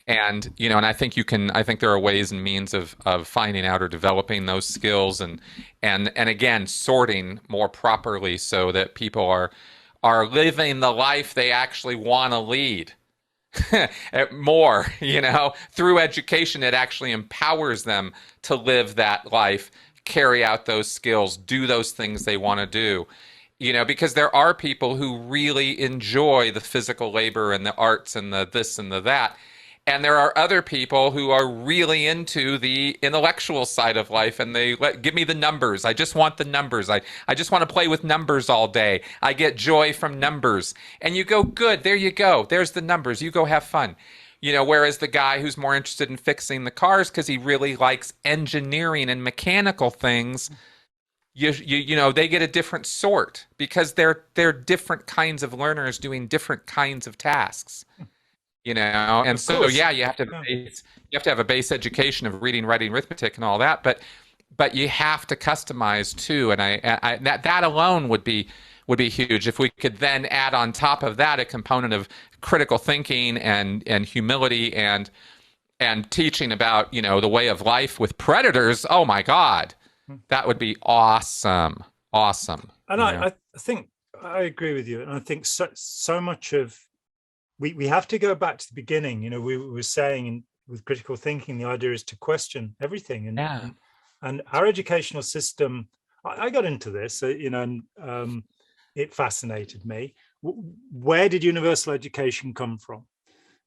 And and I think there are ways and means of finding out or developing those skills and again sorting more properly so that people are living the life they actually want to lead. More, through education, it actually empowers them to live that life, carry out those skills, do those things they want to do. Because there are people who really enjoy the physical labor and the arts and the this and the that. And there are other people who are really into the intellectual side of life, and give me the numbers. I just want the numbers. I just want to play with numbers all day. I get joy from numbers. And you go, good, there you go. There's the numbers. You go have fun. Whereas the guy who's more interested in fixing the cars because he really likes engineering and mechanical things, they get a different sort because they're different kinds of learners doing different kinds of tasks. And so you have to have a base education of reading, writing, arithmetic, and all that. But you have to customize too, and that alone would be huge. If we could then add on top of that a component of critical thinking and humility and teaching about the way of life with predators. Oh my God, that would be awesome. And I think I agree with you, and I think so much of we have to go back to the beginning. We were saying with critical thinking, the idea is to question everything. And our educational system, I got into this, and it fascinated me. Where did universal education come from?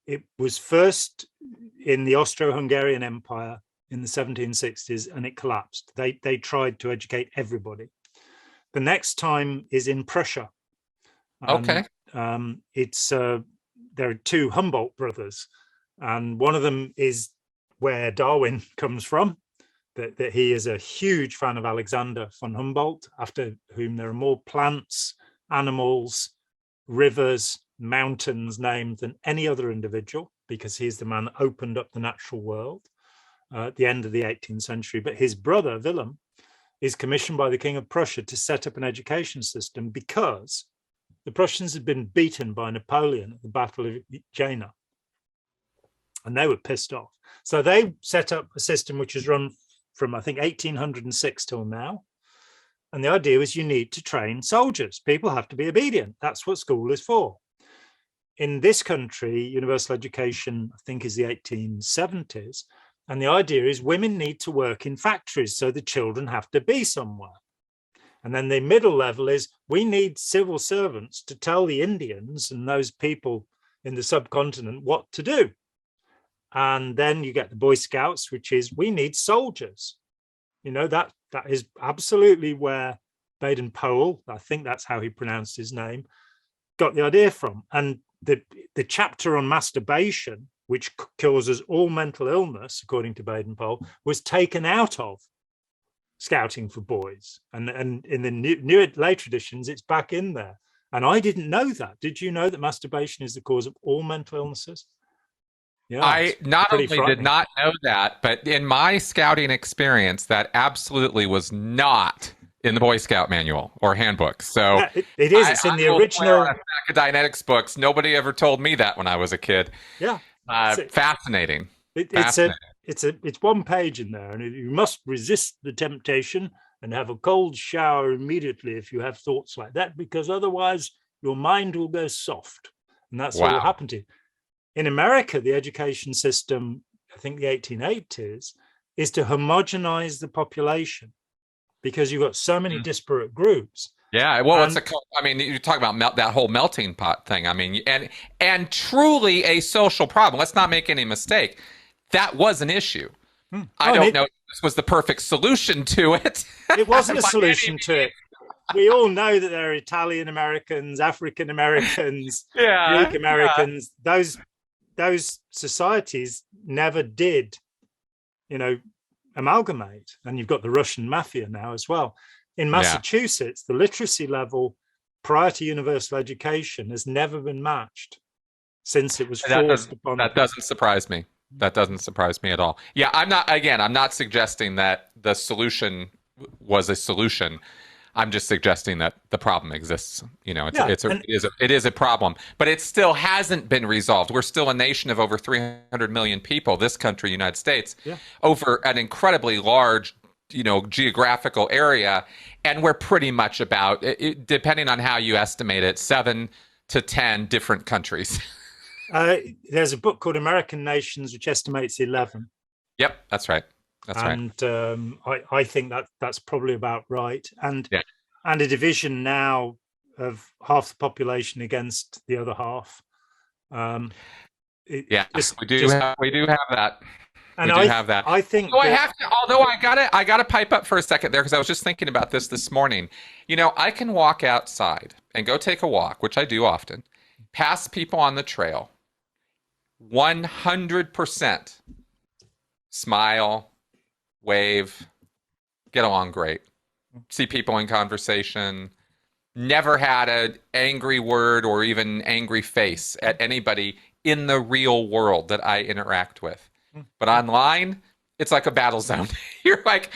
It was first in the Austro-Hungarian Empire in the 1760s, and it collapsed. They tried to educate everybody. The next time is in Prussia. Okay. There are two Humboldt brothers, and one of them is where Darwin comes from, that he is a huge fan of Alexander von Humboldt, after whom there are more plants, animals, rivers, mountains named than any other individual, because he's the man that opened up the natural world at the end of the 18th century. But his brother, Wilhelm, is commissioned by the King of Prussia to set up an education system because the Prussians had been beaten by Napoleon at the Battle of Jena, and they were pissed off. So they set up a system which has run from, I think, 1806 till now. And the idea was you need to train soldiers. People have to be obedient. That's what school is for. In this country, universal education, I think, is the 1870s. And the idea is women need to work in factories, so the children have to be somewhere. And then the middle level is we need civil servants to tell the Indians and those people in the subcontinent what to do. And then you get the Boy Scouts, which is we need soldiers. That is absolutely where Baden-Powell, I think that's how he pronounced his name, got the idea from. And the chapter on masturbation, which causes all mental illness, according to Baden-Powell, was taken out of Scouting for Boys, and in the new later editions it's back in there. And I didn't know that. Did you know that masturbation is the cause of all mental illnesses? Yeah, I it's not pretty only did frightening. not know that, but in my scouting experience, that absolutely was not in the Boy Scout manual or handbook. So Yeah, it is. I, It's in the I will swear on original. a stack of Dianetics books. Nobody ever told me that when I was a kid. Yeah, so Fascinating. it's a Fascinating. it's one page in there, and you must resist the temptation and have a cold shower immediately if you have thoughts like that, because otherwise your mind will go soft, and that's what will Wow. happen to you. In America, the education system, I think the 1880s, is to homogenize the population because you've got so many Mhm. disparate groups. Yeah. Well, And I mean, you talk about that whole melting pot thing. I mean, and truly a social problem. Let's not make any mistake. That was an issue. I oh, and don't know if this was the perfect solution to it it wasn't a by any solution to means. it. We all know that there are Italian Americans, African Americans, Yeah, Greek Americans. Those societies never did, you know, amalgamate. And you've got the Russian mafia now as well. In yeah. Massachusetts, the literacy level prior to universal education has never been matched since it was That forced doesn't upon. that doesn't surprise me. That doesn't surprise me at all. Yeah, I'm not suggesting that the solution was a solution. I'm just suggesting that the problem exists. You know, Yeah, and it is a problem, but it still hasn't been resolved. We're still a nation of over 300 million people, this country, United States, yeah, over an incredibly large, geographical area, and we're pretty much about, depending on how you estimate it, 7 to 10 different countries. there's a book called American Nations, which estimates 11. Yep, that's right. That's right. And I think that's probably about right. Yeah. And a division now of half the population against the other half. Um, it Yeah, just we do have that. and We do have that. I think So that although I gotta pipe up for a second there because I was just thinking about this morning. I can walk outside and go take a walk, which I do often, pass people on the trail, 100% smile, wave, get along great. See people in conversation, never had an angry word or even angry face at anybody in the real world that I interact with. But online, it's like a battle zone. You're like,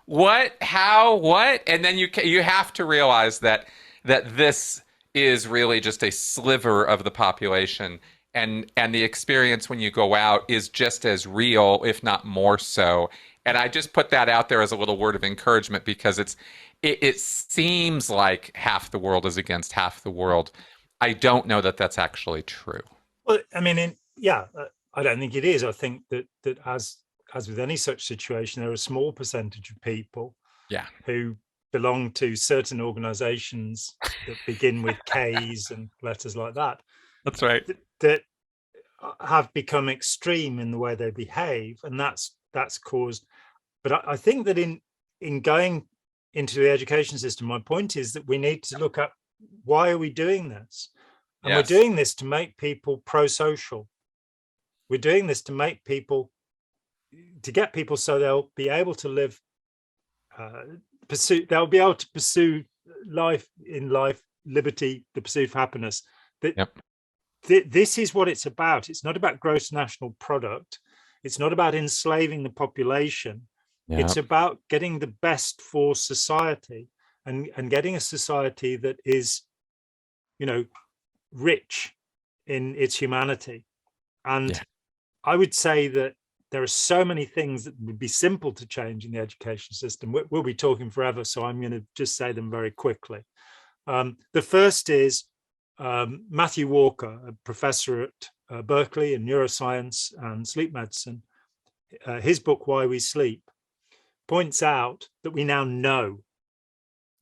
what? And then you have to realize that this is really just a sliver of the population, and the experience when you go out is just as real, if not more so. And I just put that out there as a little word of encouragement because it seems like half the world is against half the world. I don't know that that's actually true. well, I mean, I don't think it is. I think that as with any such situation, there are a small percentage of people Yeah, who belong to certain organizations that begin with K's and letters like that, that's right. that have become extreme in the way they behave, and that's caused. But I think that in going into the education system, my point is that we need to look at why are we doing this, and we're Yes. doing this to make people pro-social. We're doing this to make people, to get people so they'll be able to live, they'll be able to pursue life, liberty, the pursuit of happiness. That Yep. This is what it's about. It's not about gross national product. It's not about enslaving the population. It's Yep. about getting the best for society, and getting a society that is, rich in its humanity. And Yeah. I would say that there are so many things that would be simple to change in the education system. We'll be talking forever, so I'm going to just say them very quickly. The first is Matthew Walker, a professor at Berkeley in neuroscience and sleep medicine. His book, Why We Sleep, points out that we now know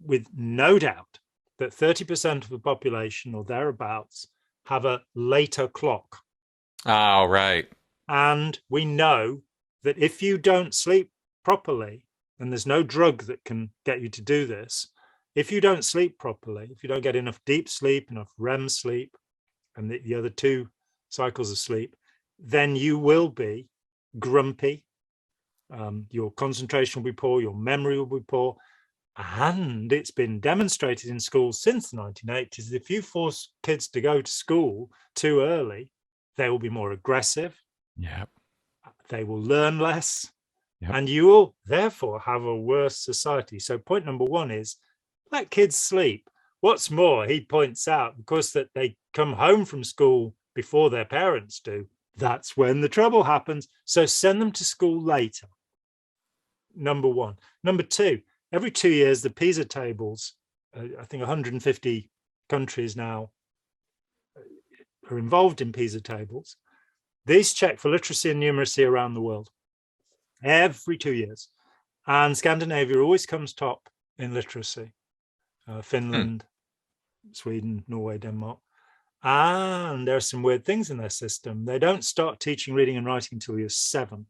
with no doubt that 30% of the population or thereabouts have a later clock. Oh, right. And we know that if you don't sleep properly, and there's no drug that can get you to do this, if you don't sleep properly, if you don't get enough deep sleep, enough REM sleep, and the other two cycles of sleep, then you will be grumpy. Your concentration will be poor, your memory will be poor. And it's been demonstrated in schools since the 1980s that if you force kids to go to school too early, they will be more aggressive, Yeah. They will learn less, Yep. and you will therefore have a worse society. So point number one is let kids sleep. What's more, he points out, because that they come home from school before their parents do, that's when the trouble happens. So send them to school later. Number one. Number two, every 2 years, the PISA tables, I think 150 countries now are involved in PISA tables. These check for literacy and numeracy around the world every 2 years. And Scandinavia always comes top in literacy. Finland, Sweden, Norway, Denmark. And there are some weird things in their system. They don't start teaching reading and writing until you're 7.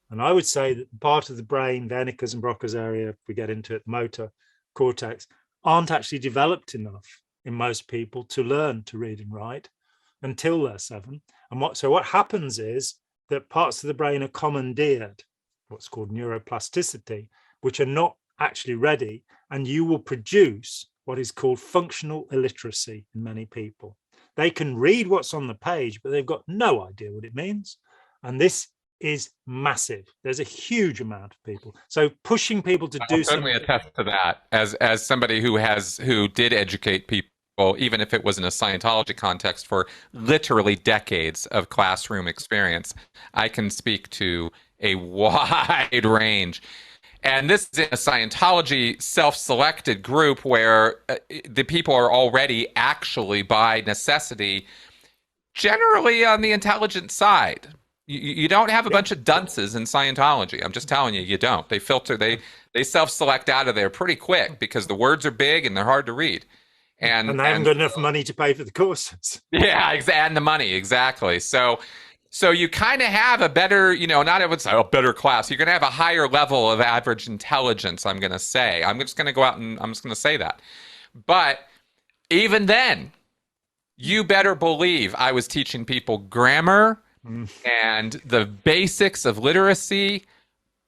And I would say that part of the brain, Wernicke's and Broca's area, if we get into it, motor cortex, aren't actually developed enough in most people to learn to read and write until they're 7. And what happens is that parts of the brain are commandeered, what's called neuroplasticity, which are not actually ready, and you will produce what is called functional illiteracy in many people. They can read what's on the page, but they've got no idea what it means. And this is massive. There's a huge amount of people. So pushing people to do something. I'll certainly attest to that as somebody who did educate people, even if it was in a Scientology context, for literally decades of classroom experience. I can speak to a wide range. And this is in a Scientology self-selected group where the people are already actually, by necessity, generally on the intelligent side. You don't have a bunch of dunces in Scientology. I'm just telling you, you don't. They filter, they self-select out of there pretty quick because the words are big and they're hard to read. And they haven't got enough money to pay for the courses. Yeah, and the money, exactly. So you kind of have a better, not everyone's a better class. You're going to have a higher level of average intelligence, I'm going to say. I'm just going to go out and I'm just going to say that. But even then, you better believe I was teaching people grammar and the basics of literacy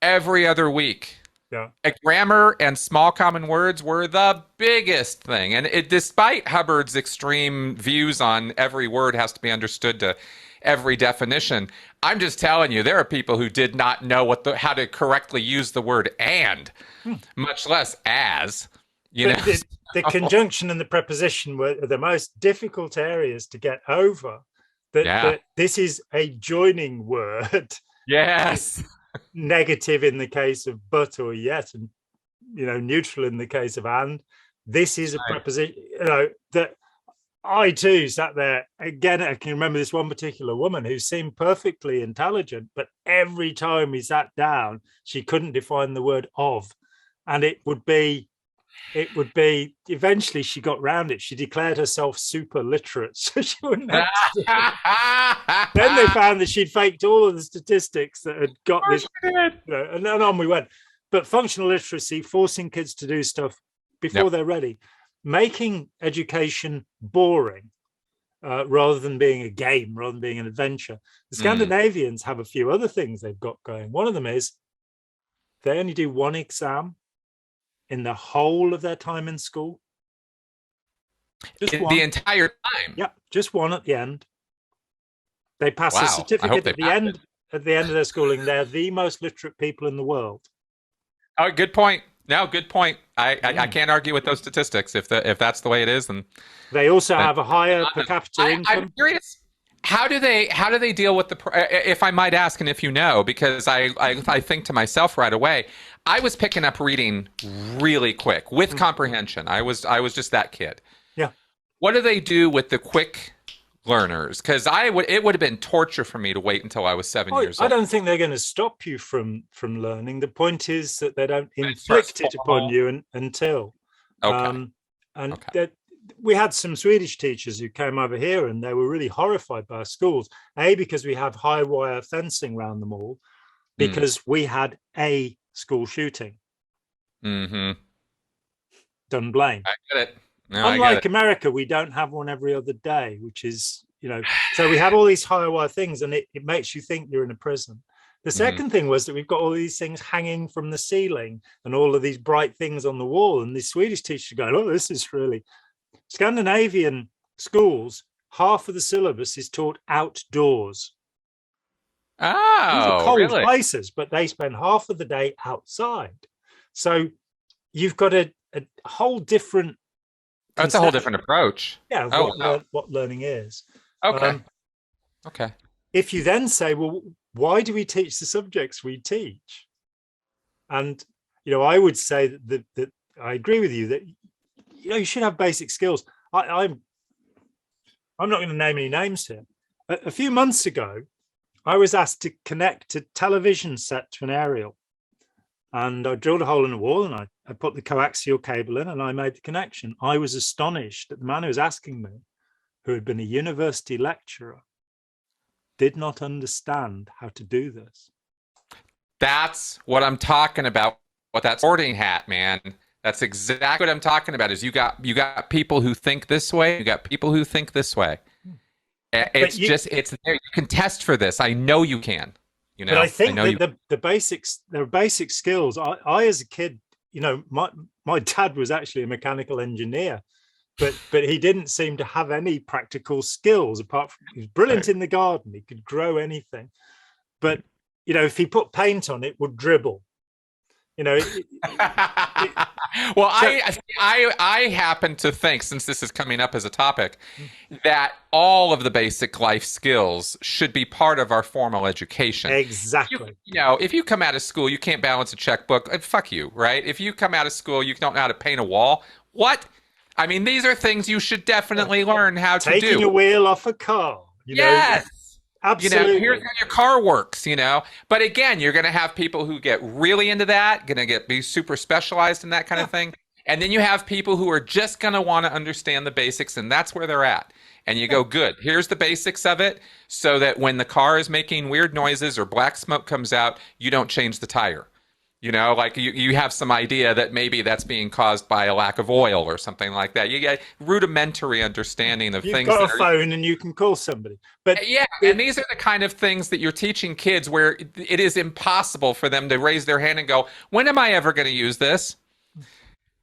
every other week. Yeah. Grammar and small common words were the biggest thing. And despite Hubbard's extreme views on every word has to be understood to every definition, I'm just telling you, there are people who did not know how to correctly use the word and, much less as. The conjunction and the preposition were the most difficult areas to get over. That this is a joining word. Yes. Negative in the case of but or yet, and neutral in the case of and. This is a preposition. That I too sat there again. I can remember this one particular woman who seemed perfectly intelligent, but every time we sat down, she couldn't define the word of, and it would be. Eventually she got round it. She declared herself super literate, so she wouldn't have to do it. Then they found that she'd faked all of the statistics that had got this, and then on we went. But functional literacy, forcing kids to do stuff before they're ready, making education boring rather than being a game, rather than being an adventure. The Scandinavians have a few other things they've got going. One of them is they only do one exam in the whole of their time in school. Just one. The entire time? Yeah, just one at the end. They pass a certificate at the end of their schooling. They're the most literate people in the world. Oh, good point. No, good point. I can't argue with those statistics. If that's the way it is, then they also have a higher per capita income. I'm curious. How do they deal with if I might ask, and if you know, because I think to myself right away, I was picking up reading really quick with comprehension. I was just that kid. Yeah. What do they do with the quick learners? Because it would have been torture for me to wait until I was 7 years old. I don't think they're going to stop you from learning. The point is that they don't inflict it upon you until. Okay. We had some Swedish teachers who came over here and they were really horrified by our schools. Because we have high wire fencing around them all, because we had a school shooting. Mm-hmm. Don't blame. I get it. No, Unlike America, we don't have one every other day, which is, so we have all these high wire things and it makes you think you're in a prison. The second thing was that we've got all these things hanging from the ceiling and all of these bright things on the wall. And the Swedish teachers go, oh, this is really... Scandinavian schools, half of the syllabus is taught outdoors. These are Oh, cold really? places, but they spend half of the day outside. So you've got a whole different Oh, it's a whole conception, different approach. yeah, of Oh, wow. what learning is. Okay. Okay. If you then say, well, why do we teach the subjects we teach? And I would say that I agree with you that you should have basic skills. I'm not going to name any names here. A few months ago, I was asked to connect a television set to an aerial, and I drilled a hole in the wall, and I put the coaxial cable in, and I made the connection. I was astonished that the man who was asking me, who had been a university lecturer, did not understand how to do this. That's what I'm talking about. What that sorting hat, man. That's exactly what I'm talking about. Is you got people who think this way, you got people who think this way. It's there. You can test for this. I know you can. But I think that the basics, there are basic skills. I as a kid, my dad was actually a mechanical engineer, but he didn't seem to have any practical skills apart from he was brilliant in the garden. He could grow anything, but if he put paint on it, would dribble. Well, I happen to think, since this is coming up as a topic, that all of the basic life skills should be part of our formal education. Exactly. If you come out of school, you can't balance a checkbook, fuck you, right? If you come out of school, you don't know how to paint a wall, what? I mean, these are things you should definitely learn how to do. Taking a wheel off a car. Yes. Absolutely. Here's how your car works, But again, you're going to have people who get really into that, going to be super specialized in that kind of thing. And then you have people who are just going to want to understand the basics, and that's where they're at. And you go, good, here's the basics of it, so that when the car is making weird noises or black smoke comes out, you don't change the tire. You have some idea that maybe that's being caused by a lack of oil or something like that. You get rudimentary understanding of things. You've got a phone and you can call somebody. But yeah, and these are the kind of things that you're teaching kids where it is impossible for them to raise their hand and go, when am I ever going to use this?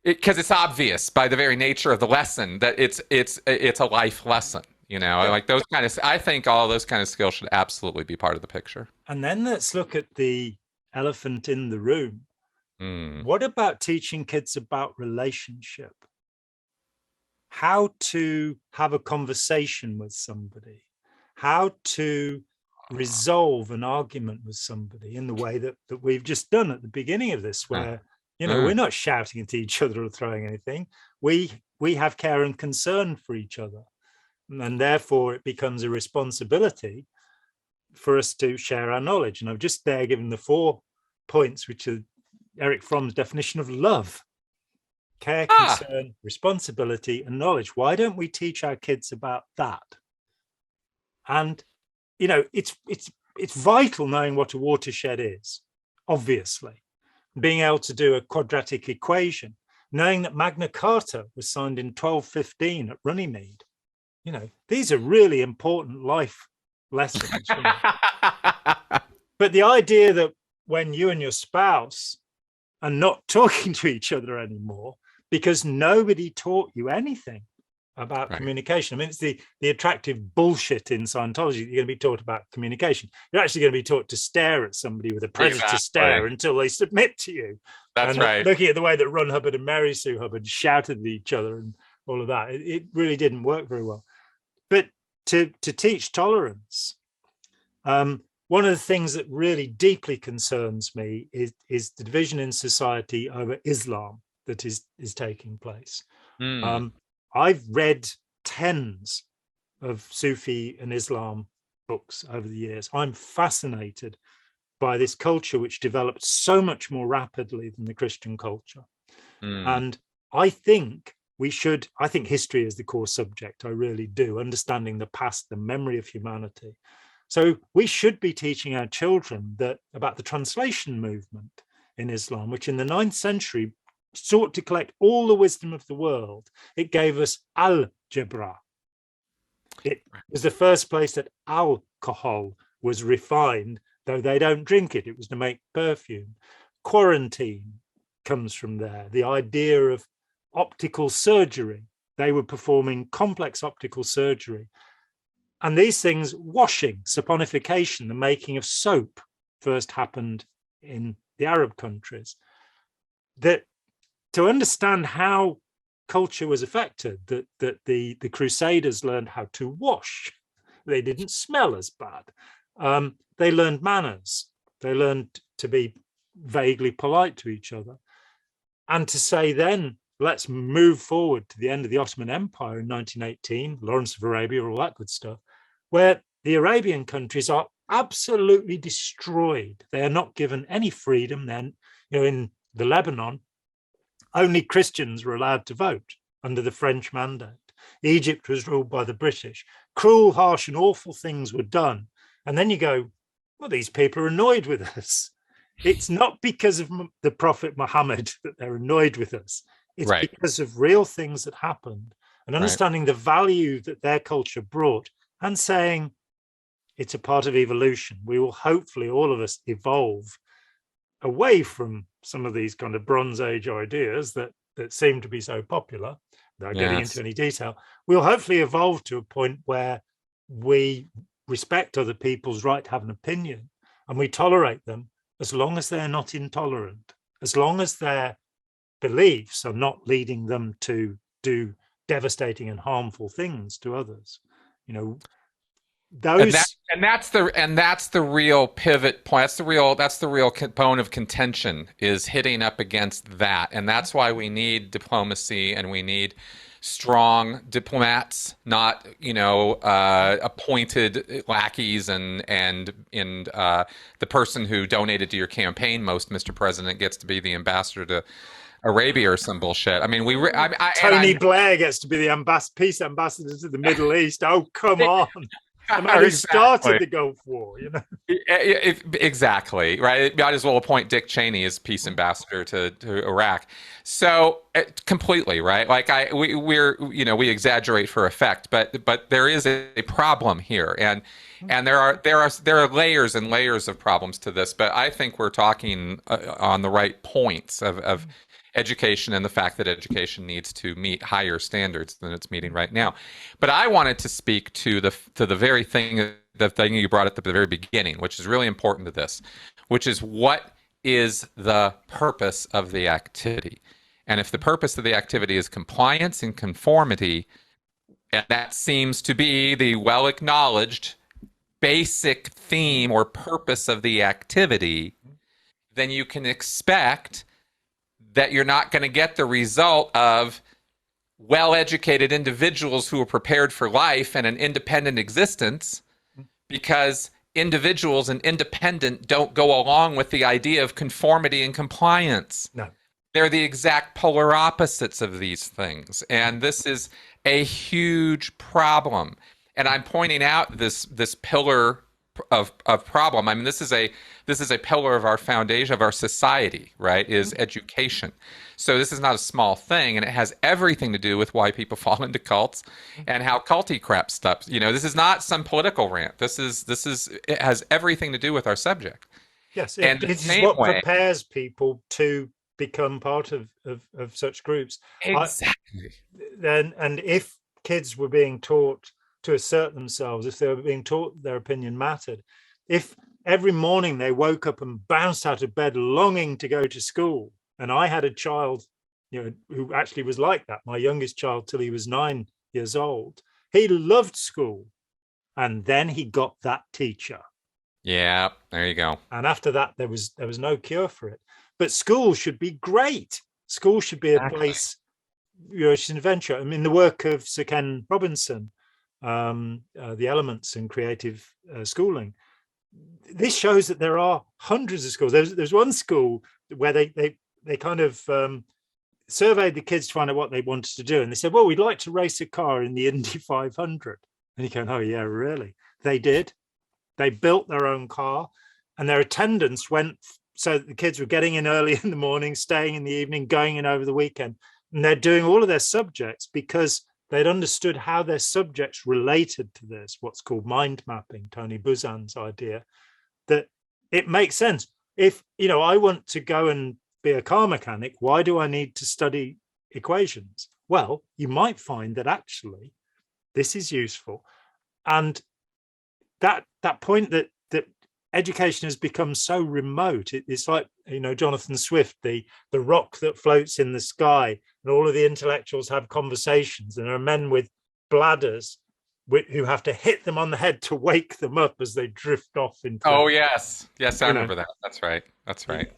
Because it's obvious by the very nature of the lesson that it's a life lesson. Like those kind of. I think all those kind of skills should absolutely be part of the picture. And then let's look at the elephant in the room. What about teaching kids about relationship? How to have a conversation with somebody, how to resolve an argument with somebody in the way that we've just done at the beginning of this, where we're not shouting at each other or throwing anything. We have care and concern for each other, and therefore it becomes a responsibility for us to share our knowledge. And I've just there given the 4 points, which are Eric Fromm's definition of love: care, concern, responsibility, and knowledge. Why don't we teach our kids about that? And it's vital knowing what a watershed is, obviously, being able to do a quadratic equation, knowing that Magna Carta was signed in 1215 at Runnymede. These are really important life lessons. But the idea that when you and your spouse are not talking to each other anymore because nobody taught you anything about communication. I mean, it's the attractive bullshit in Scientology that you're going to be taught about communication. You're actually going to be taught to stare at somebody with a predator stare until they submit to you. That's right. Looking at the way that Ron Hubbard and Mary Sue Hubbard shouted at each other and all of that, it really didn't work very well. But to teach tolerance, one of the things that really deeply concerns me is the division in society over Islam that is taking place. I've read tens of Sufi and Islam books over the years. I'm fascinated by this culture which developed so much more rapidly than the Christian culture. And I think I think history is the core subject. I really do. Understanding the past, the memory of humanity. So we should be teaching our children about the translation movement in Islam, which in the 9th century sought to collect all the wisdom of the world. It gave us algebra. It was the first place that alcohol was refined, though they don't drink it. It was to make perfume. Quarantine comes from there. The idea of optical surgery. They were performing complex optical surgery. And these things, washing, saponification, the making of soap, first happened in the Arab countries. That to understand how culture was affected, that the Crusaders learned how to wash. They didn't smell as bad. They learned manners. They learned to be vaguely polite to each other. And to say then, let's move forward to the end of the Ottoman Empire in 1918, Lawrence of Arabia, all that good stuff, where the Arabian countries are absolutely destroyed. They are not given any freedom. Then, in the Lebanon, only Christians were allowed to vote under the French mandate. Egypt was ruled by the British. Cruel, harsh, and awful things were done. And then you go, well, these people are annoyed with us. It's not because of the Prophet Muhammad that they're annoyed with us. It's Right. because of real things that happened and understanding the value that their culture brought and saying it's a part of evolution. We will hopefully, all of us, evolve away from some of these kind of Bronze Age ideas that seem to be so popular, without getting into any detail. We'll hopefully evolve to a point where we respect other people's right to have an opinion and we tolerate them as long as they're not intolerant, as long as their beliefs are not leading them to do devastating and harmful things to others. Those and that's the real pivot point. That's the real bone of contention, is hitting up against that. And that's why we need diplomacy and we need strong diplomats, not appointed lackeys and the person who donated to your campaign, Mr. President, gets to be the ambassador to Arabia or some bullshit. I mean, Tony Blair gets to be the peace ambassador to the Middle East. Oh, come on. The man who started the Gulf War, Exactly, right? Might as well appoint Dick Cheney as peace ambassador to Iraq. So completely, right? Like we exaggerate for effect, but there is a problem here, and there are layers and layers of problems to this. But I think we're talking on the right points of education and the fact that education needs to meet higher standards than it's meeting right now. But I wanted to speak to the very thing, the thing you brought at the very beginning, which is really important to this, which is what is the purpose of the activity? And if the purpose of the activity is compliance and conformity, and that seems to be the well-acknowledged basic theme or purpose of the activity, then you can expect that you're not going to get the result of well-educated individuals who are prepared for life and an independent existence, because individuals and independent don't go along with the idea of conformity and compliance. No. They're the exact polar opposites of these things. And this is a huge problem. And I'm pointing out this pillar of problem. I mean, this is a pillar of our foundation of our society, right? Is education. So this is not a small thing, and it has everything to do with why people fall into cults and how culty crap stuff. This is not some political rant. It has everything to do with our subject. Yes, it is what prepares people to become part of such groups. Exactly. And if kids were being taught to assert themselves, if they were being taught their opinion mattered, if every morning they woke up and bounced out of bed longing to go to school, and I had a child, who actually was like that, my youngest child till he was 9 years old, he loved school, and then he got that teacher. Yeah, there you go. And after that, there was no cure for it. But school should be great. School should be a place, it's an adventure. I mean, the work of Sir Ken Robinson, the elements in creative schooling, this shows that there are hundreds of schools. There's one school where they kind of surveyed the kids to find out what they wanted to do, and they said, well, we'd like to race a car in the Indy 500. And you go, oh yeah, really? They did. They built their own car, and their attendance went so that the kids were getting in early in the morning, staying in the evening, going in over the weekend, and they're doing all of their subjects because they'd understood how their subjects related to this, what's called mind mapping, Tony Buzan's idea, that it makes sense. If, I want to go and be a car mechanic, why do I need to study equations? Well, you might find that actually this is useful. And that point that education has become so remote. It's like, Jonathan Swift, the rock that floats in the sky, and all of the intellectuals have conversations, and there are men with bladders who have to hit them on the head to wake them up as they drift off into. Oh yes, I remember that. That's right.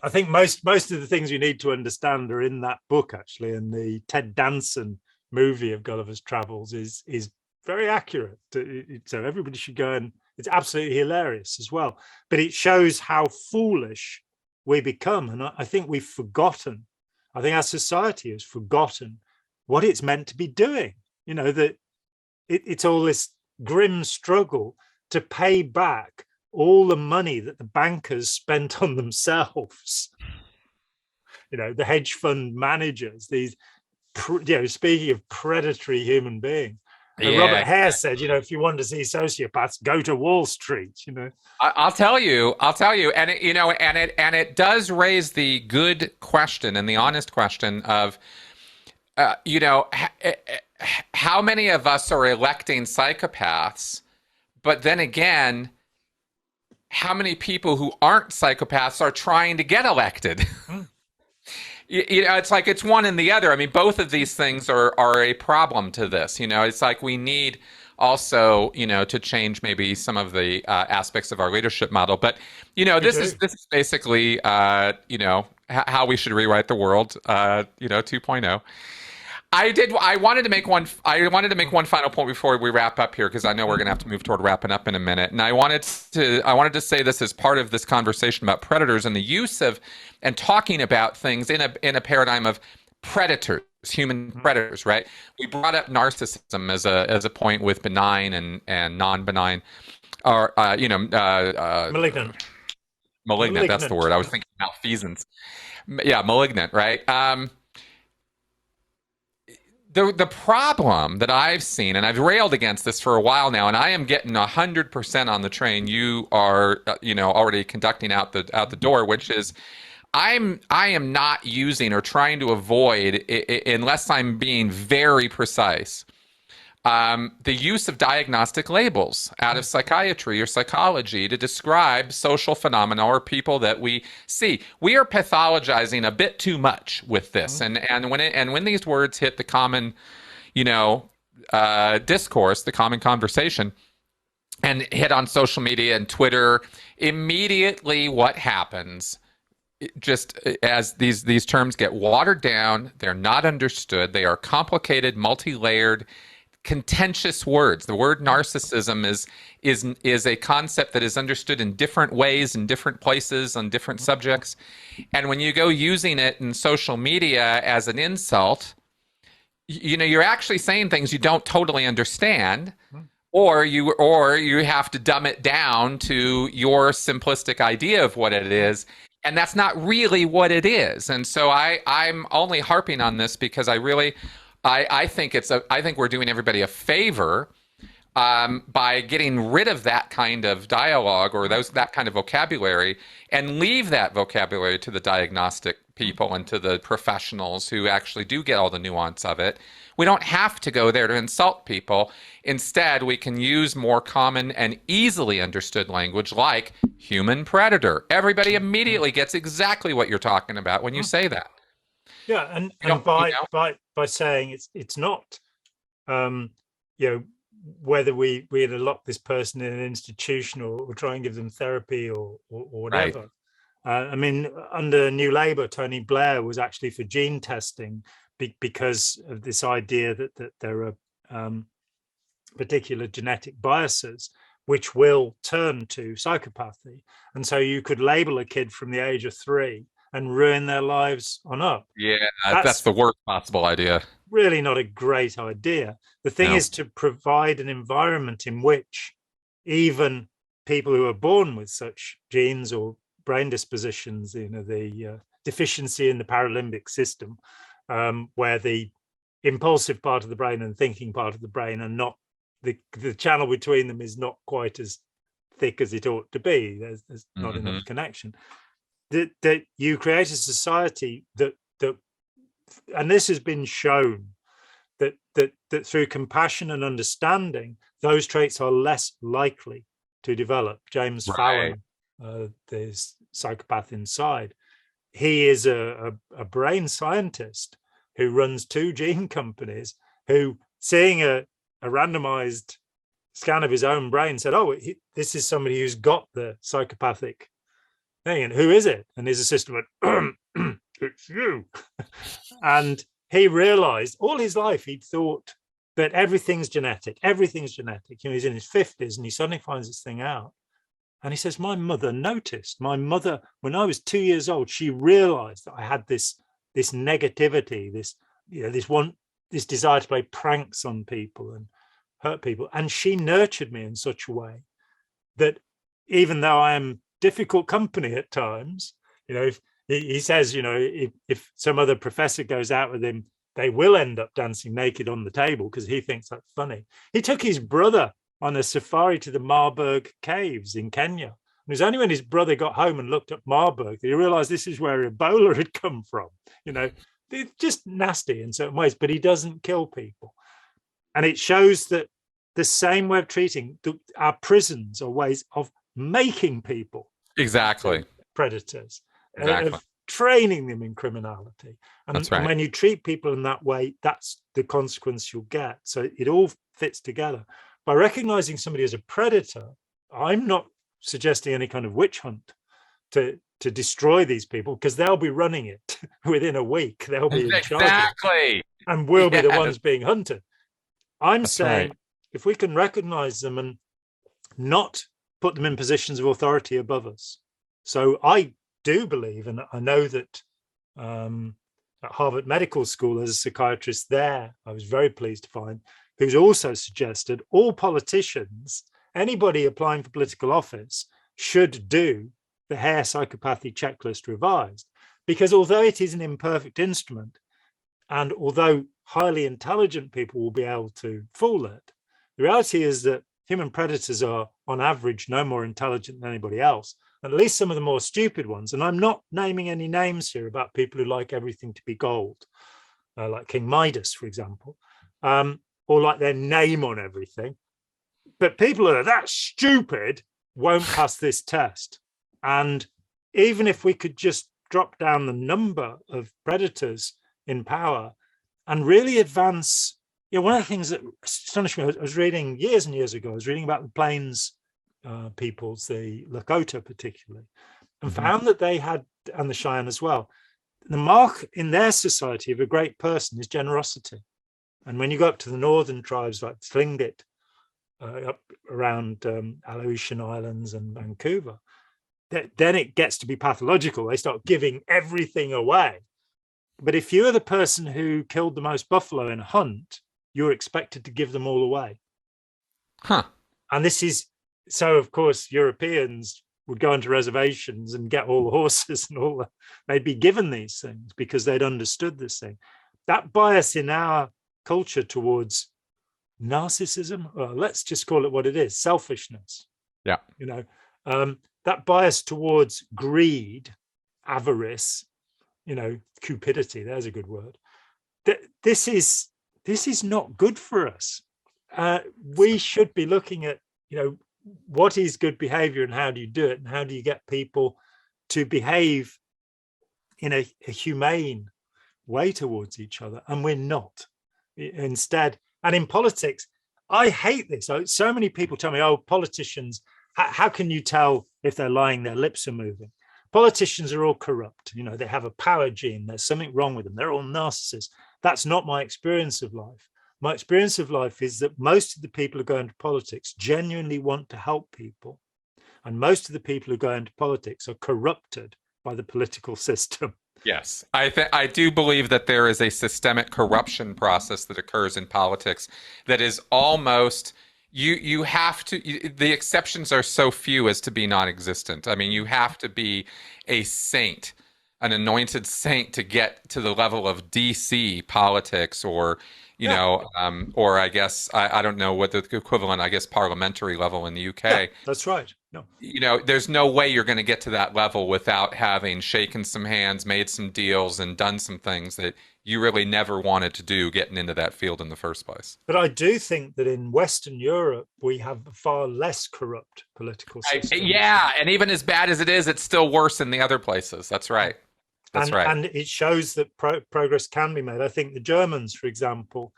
I think most of the things you need to understand are in that book, actually, and the Ted Danson movie of Gulliver's Travels is very accurate. So everybody should go, and it's absolutely hilarious as well. But it shows how foolish we become, and I think we've forgotten. I think our society has forgotten what it's meant to be doing. That it's all this grim struggle to pay back all the money that the bankers spent on themselves. The hedge fund managers, these, speaking of predatory human beings. Yeah. Robert Hare said, if you want to see sociopaths, go to Wall Street. I'll tell you, and it does raise the good question and the honest question of, how many of us are electing psychopaths, but then again, how many people who aren't psychopaths are trying to get elected? It's like it's one and the other. I mean, both of these things are a problem to this. It's like we need also, to change maybe some of the aspects of our leadership model. But, this is basically, how we should rewrite the world, 2.0. I wanted to make one final point before we wrap up here, because I know we're going to have to move toward wrapping up in a minute. And I wanted to say this as part of this conversation about predators and the use of and talking about things in a paradigm of predators, human predators, right? We brought up narcissism as a point with benign and non-benign, or malignant. Malignant. That's the word. I was thinking malfeasance. Yeah, malignant, right? The problem that I've seen, and I've railed against this for a while now, and I am getting 100% on the train you are, already conducting out the door, which is I am not using or trying to avoid, unless I'm being very precise, the use of diagnostic labels out of psychiatry or psychology to describe social phenomena or people that we see. We are pathologizing a bit too much with this, and when these words hit the common, discourse, the common conversation, and hit on social media and Twitter, immediately what happens? Just as these terms get watered down, they're not understood. They are complicated, multi-layered, contentious words. The word narcissism is a concept that is understood in different ways, in different places, on different subjects. And when you go using it in social media as an insult, you're actually saying things you don't totally understand, or you have to dumb it down to your simplistic idea of what it is. And that's not really what it is. And so I'm only harping on this because I think we're doing everybody a favor by getting rid of that kind of dialogue or that kind of vocabulary, and leave that vocabulary to the diagnostic people and to the professionals who actually do get all the nuance of it. We don't have to go there to insult people. Instead, we can use more common and easily understood language like human predator. Everybody immediately gets exactly what you're talking about when you say that. Yeah, and by saying it's not, whether we lock this person in an institution or try and give them therapy or whatever. Right. I mean, under New Labour, Tony Blair was actually for gene testing because of this idea that there are particular genetic biases which will turn to psychopathy, and so you could label a kid from the age of 3 and ruin their lives on up. Yeah, that's the worst possible idea. Really not a great idea. The thing is to provide an environment in which even people who are born with such genes or brain dispositions, the deficiency in the paralimbic system, where the impulsive part of the brain and thinking part of the brain are not, the channel between them is not quite as thick as it ought to be. There's not enough connection. That you create a society that and this has been shown that through compassion and understanding, those traits are less likely to develop. James Right. Fallon, the psychopath inside, he is a brain scientist who runs 2 gene companies, who, seeing a randomized scan of his own brain, said, oh, this is somebody who's got the psychopathic thing, and who is it? And his assistant went, it's you. And he realized all his life he'd thought that everything's genetic. He's in his 50s and he suddenly finds this thing out. And he says, my mother noticed. My mother, when I was 2 years old, she realized that I had this negativity, this desire to play pranks on people and hurt people. And she nurtured me in such a way that even though I am difficult company at times, if he says, if some other professor goes out with him, they will end up dancing naked on the table because he thinks that's funny. He took his brother on a safari to the Marburg caves in Kenya. And it was only when his brother got home and looked at Marburg that he realized this is where Ebola had come from. They're just nasty in certain ways, but he doesn't kill people. And it shows that the same way of treating our prisons are ways of making people Exactly. predators, Exactly. of training them in criminality. And, That's right. and when you treat people in that way, that's the consequence you'll get. So it all fits together. By recognizing somebody as a predator, I'm not suggesting any kind of witch hunt to destroy these people, because they'll be running it within a week. They'll be in charge. Exactly. And we'll be the ones being hunted. I'm That's saying right. if we can recognize them and not put them in positions of authority above us. So I do believe, and I know that at Harvard Medical School, there's a psychiatrist there, I was very pleased to find, who's also suggested all politicians, anybody applying for political office, should do the Hare psychopathy checklist revised. Because although it is an imperfect instrument, and although highly intelligent people will be able to fool it, the reality is that human predators are, on average, no more intelligent than anybody else. At least some of the more stupid ones. And I'm not naming any names here about people who like everything to be gold, like King Midas, for example, or like their name on everything. But people who are that stupid won't pass this test. And even if we could just drop down the number of predators in power and really advance, one of the things that astonished me, I was reading years and years ago, I was reading about the Plains peoples, the Lakota particularly, and found that they had, and the Cheyenne as well, the mark in their society of a great person is generosity. And when you go up to the northern tribes like Tlingit, up around Aleutian Islands and Vancouver, then it gets to be pathological. They start giving everything away. But if you're the person who killed the most buffalo in a hunt, you're expected to give them all away. Huh. And this is, so of course, Europeans would go into reservations and get all the horses and they'd be given these things because they'd understood this thing. That bias in our culture towards narcissism, well, let's just call it what it is, selfishness. Yeah. That bias towards greed, avarice, cupidity, there's a good word. This is not good for us. We should be looking at, what is good behavior and how do you do it? And how do you get people to behave in a humane way towards each other? And we're not. Instead, and in politics, I hate this. So many people tell me, oh, politicians, how can you tell if they're lying, their lips are moving? Politicians are all corrupt. They have a power gene. There's something wrong with them. They're all narcissists. That's not my experience of life. My experience of life is that most of the people who go into politics genuinely want to help people. And most of the people who go into politics are corrupted by the political system. Yes, I do believe that there is a systemic corruption process that occurs in politics that is almost, you have to, the exceptions are so few as to be non-existent. I mean, you have to be a saint, an anointed saint, to get to the level of DC politics, or or I guess I don't know what the equivalent, I guess, parliamentary level in the UK. Yeah, that's right. No. There's no way you're going to get to that level without having shaken some hands, made some deals, and done some things that you really never wanted to do getting into that field in the first place. But I do think that in Western Europe, we have a far less corrupt political system. Yeah, and even as bad as it is, it's still worse in the other places. That's right. That's right. And it shows that progress can be made. I think the Germans, for example,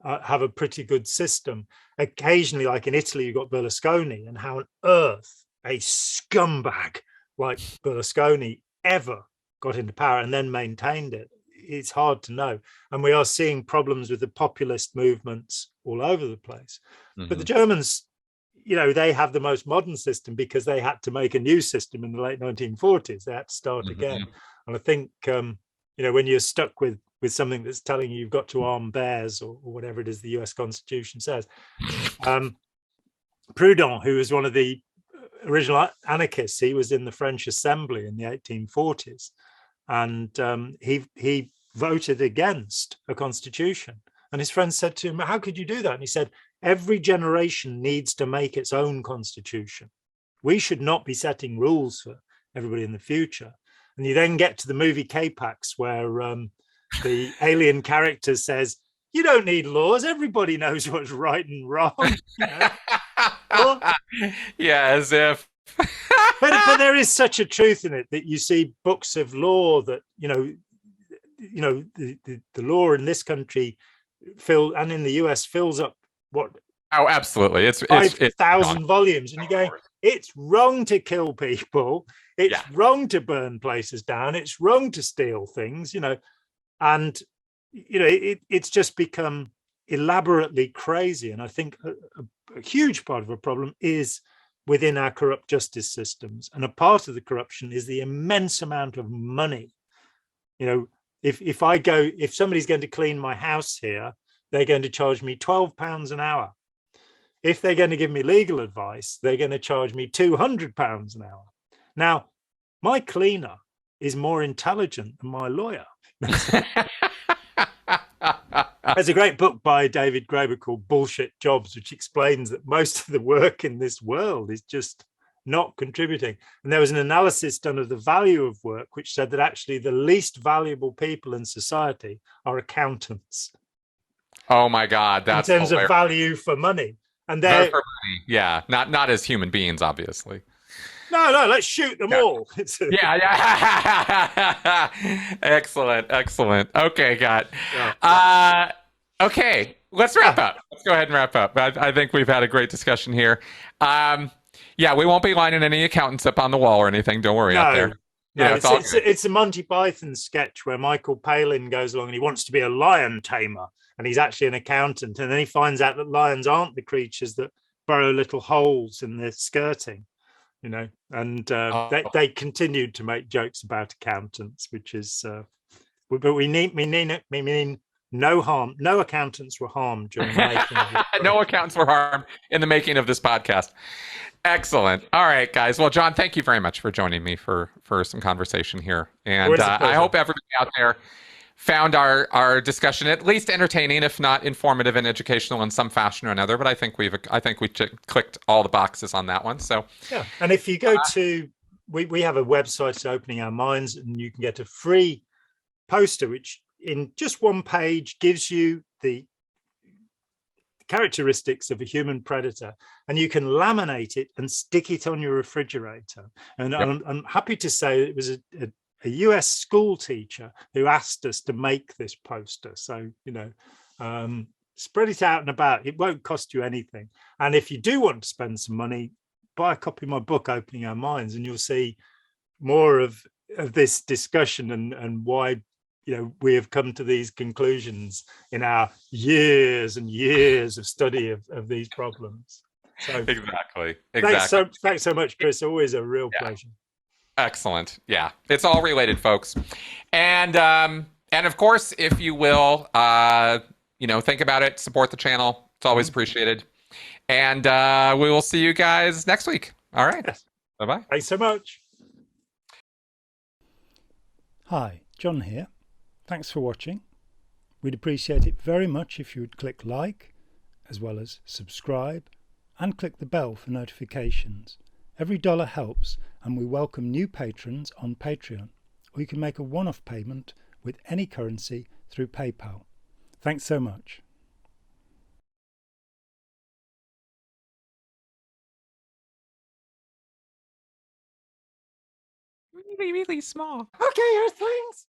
have a pretty good system. Occasionally, like in Italy, you've got Berlusconi, and how on earth a scumbag like Berlusconi ever got into power and then maintained it. It's hard to know. And we are seeing problems with the populist movements all over the place. Mm-hmm. But the Germans, you know, they have the most modern system because they had to make a new system in the late 1940s. They had to start mm-hmm. again. And I think, you know, when you're stuck with something that's telling you you've got to arm bears or whatever it is the US Constitution says, Proudhon, who was one of the original anarchists, he was in the French Assembly in the 1840s. And he voted against a constitution. And his friends said to him, how could you do that? And he said, every generation needs to make its own constitution. We should not be setting rules for everybody in the future. And you then get to the movie K-Pax, where the alien character says, you don't need laws. Everybody knows what's right and wrong. You know? Well, yeah, as if. but there is such a truth in it that you see books of law that, you know, the law in this country and in the US fills up what? Oh, absolutely. It's 5,000 volumes. And you're going, it's wrong to kill people. It's wrong to burn places down. It's wrong to steal things, you know. And, you know, it's just become elaborately crazy. And I think a huge part of a problem is within our corrupt justice systems. And a part of the corruption is the immense amount of money. You know, if somebody's going to clean my house here, they're going to charge me £12 an hour. If they're going to give me legal advice, they're going to charge me £200 an hour. Now, my cleaner is more intelligent than my lawyer. There's a great book by David Graeber called Bullshit Jobs, which explains that most of the work in this world is just not contributing. And there was an analysis done of the value of work, which said that actually the least valuable people in society are accountants. Oh my God, that's in terms hilarious. Of value for money. And they're for money. Yeah, not as human beings, obviously. No, let's shoot them all. Yeah. Excellent. Okay, got. Okay, let's wrap up. Let's go ahead and wrap up. I think we've had a great discussion here. Yeah, we won't be lining any accountants up on the wall or anything. Don't worry out there. No, it's a Monty Python sketch where Michael Palin goes along and he wants to be a lion tamer, and he's actually an accountant, and then he finds out that lions aren't the creatures that burrow little holes in their skirting, you know. And they continued to make jokes about accountants, which is, but we mean no harm. No accountants were harmed during the making of this. No accountants were harmed in the making of this podcast. Excellent. All right, guys. Well, John, thank you very much for joining me for some conversation here. And I hope everybody out there found our discussion at least entertaining, if not informative and educational in some fashion or another. But I think we clicked all the boxes on that one. So yeah. And if you go to, we have a website, Opening Our Minds, and you can get a free poster, which in just one page gives you the characteristics of a human predator, and you can laminate it and stick it on your refrigerator. And I'm happy to say it was a US school teacher who asked us to make this poster. So, you know, spread it out and about. It won't cost you anything. And if you do want to spend some money, buy a copy of my book, Opening Our Minds, and you'll see more of this discussion and why, you know, we have come to these conclusions in our years and years of study of these problems. So exactly. Thanks so much, Chris. Always a real pleasure. Excellent. Yeah, it's all related, folks. And of course, if you will, you know, think about it, support the channel. It's always appreciated. And we will see you guys next week. All right. Yes. Bye-bye. Thanks so much. Hi, John here. Thanks for watching. We'd appreciate it very much if you would click like, as well as subscribe, and click the bell for notifications. Every dollar helps, and we welcome new patrons on Patreon, or you can make a one-off payment with any currency through PayPal. Thanks so much. Really, really small. Okay, Earthlings.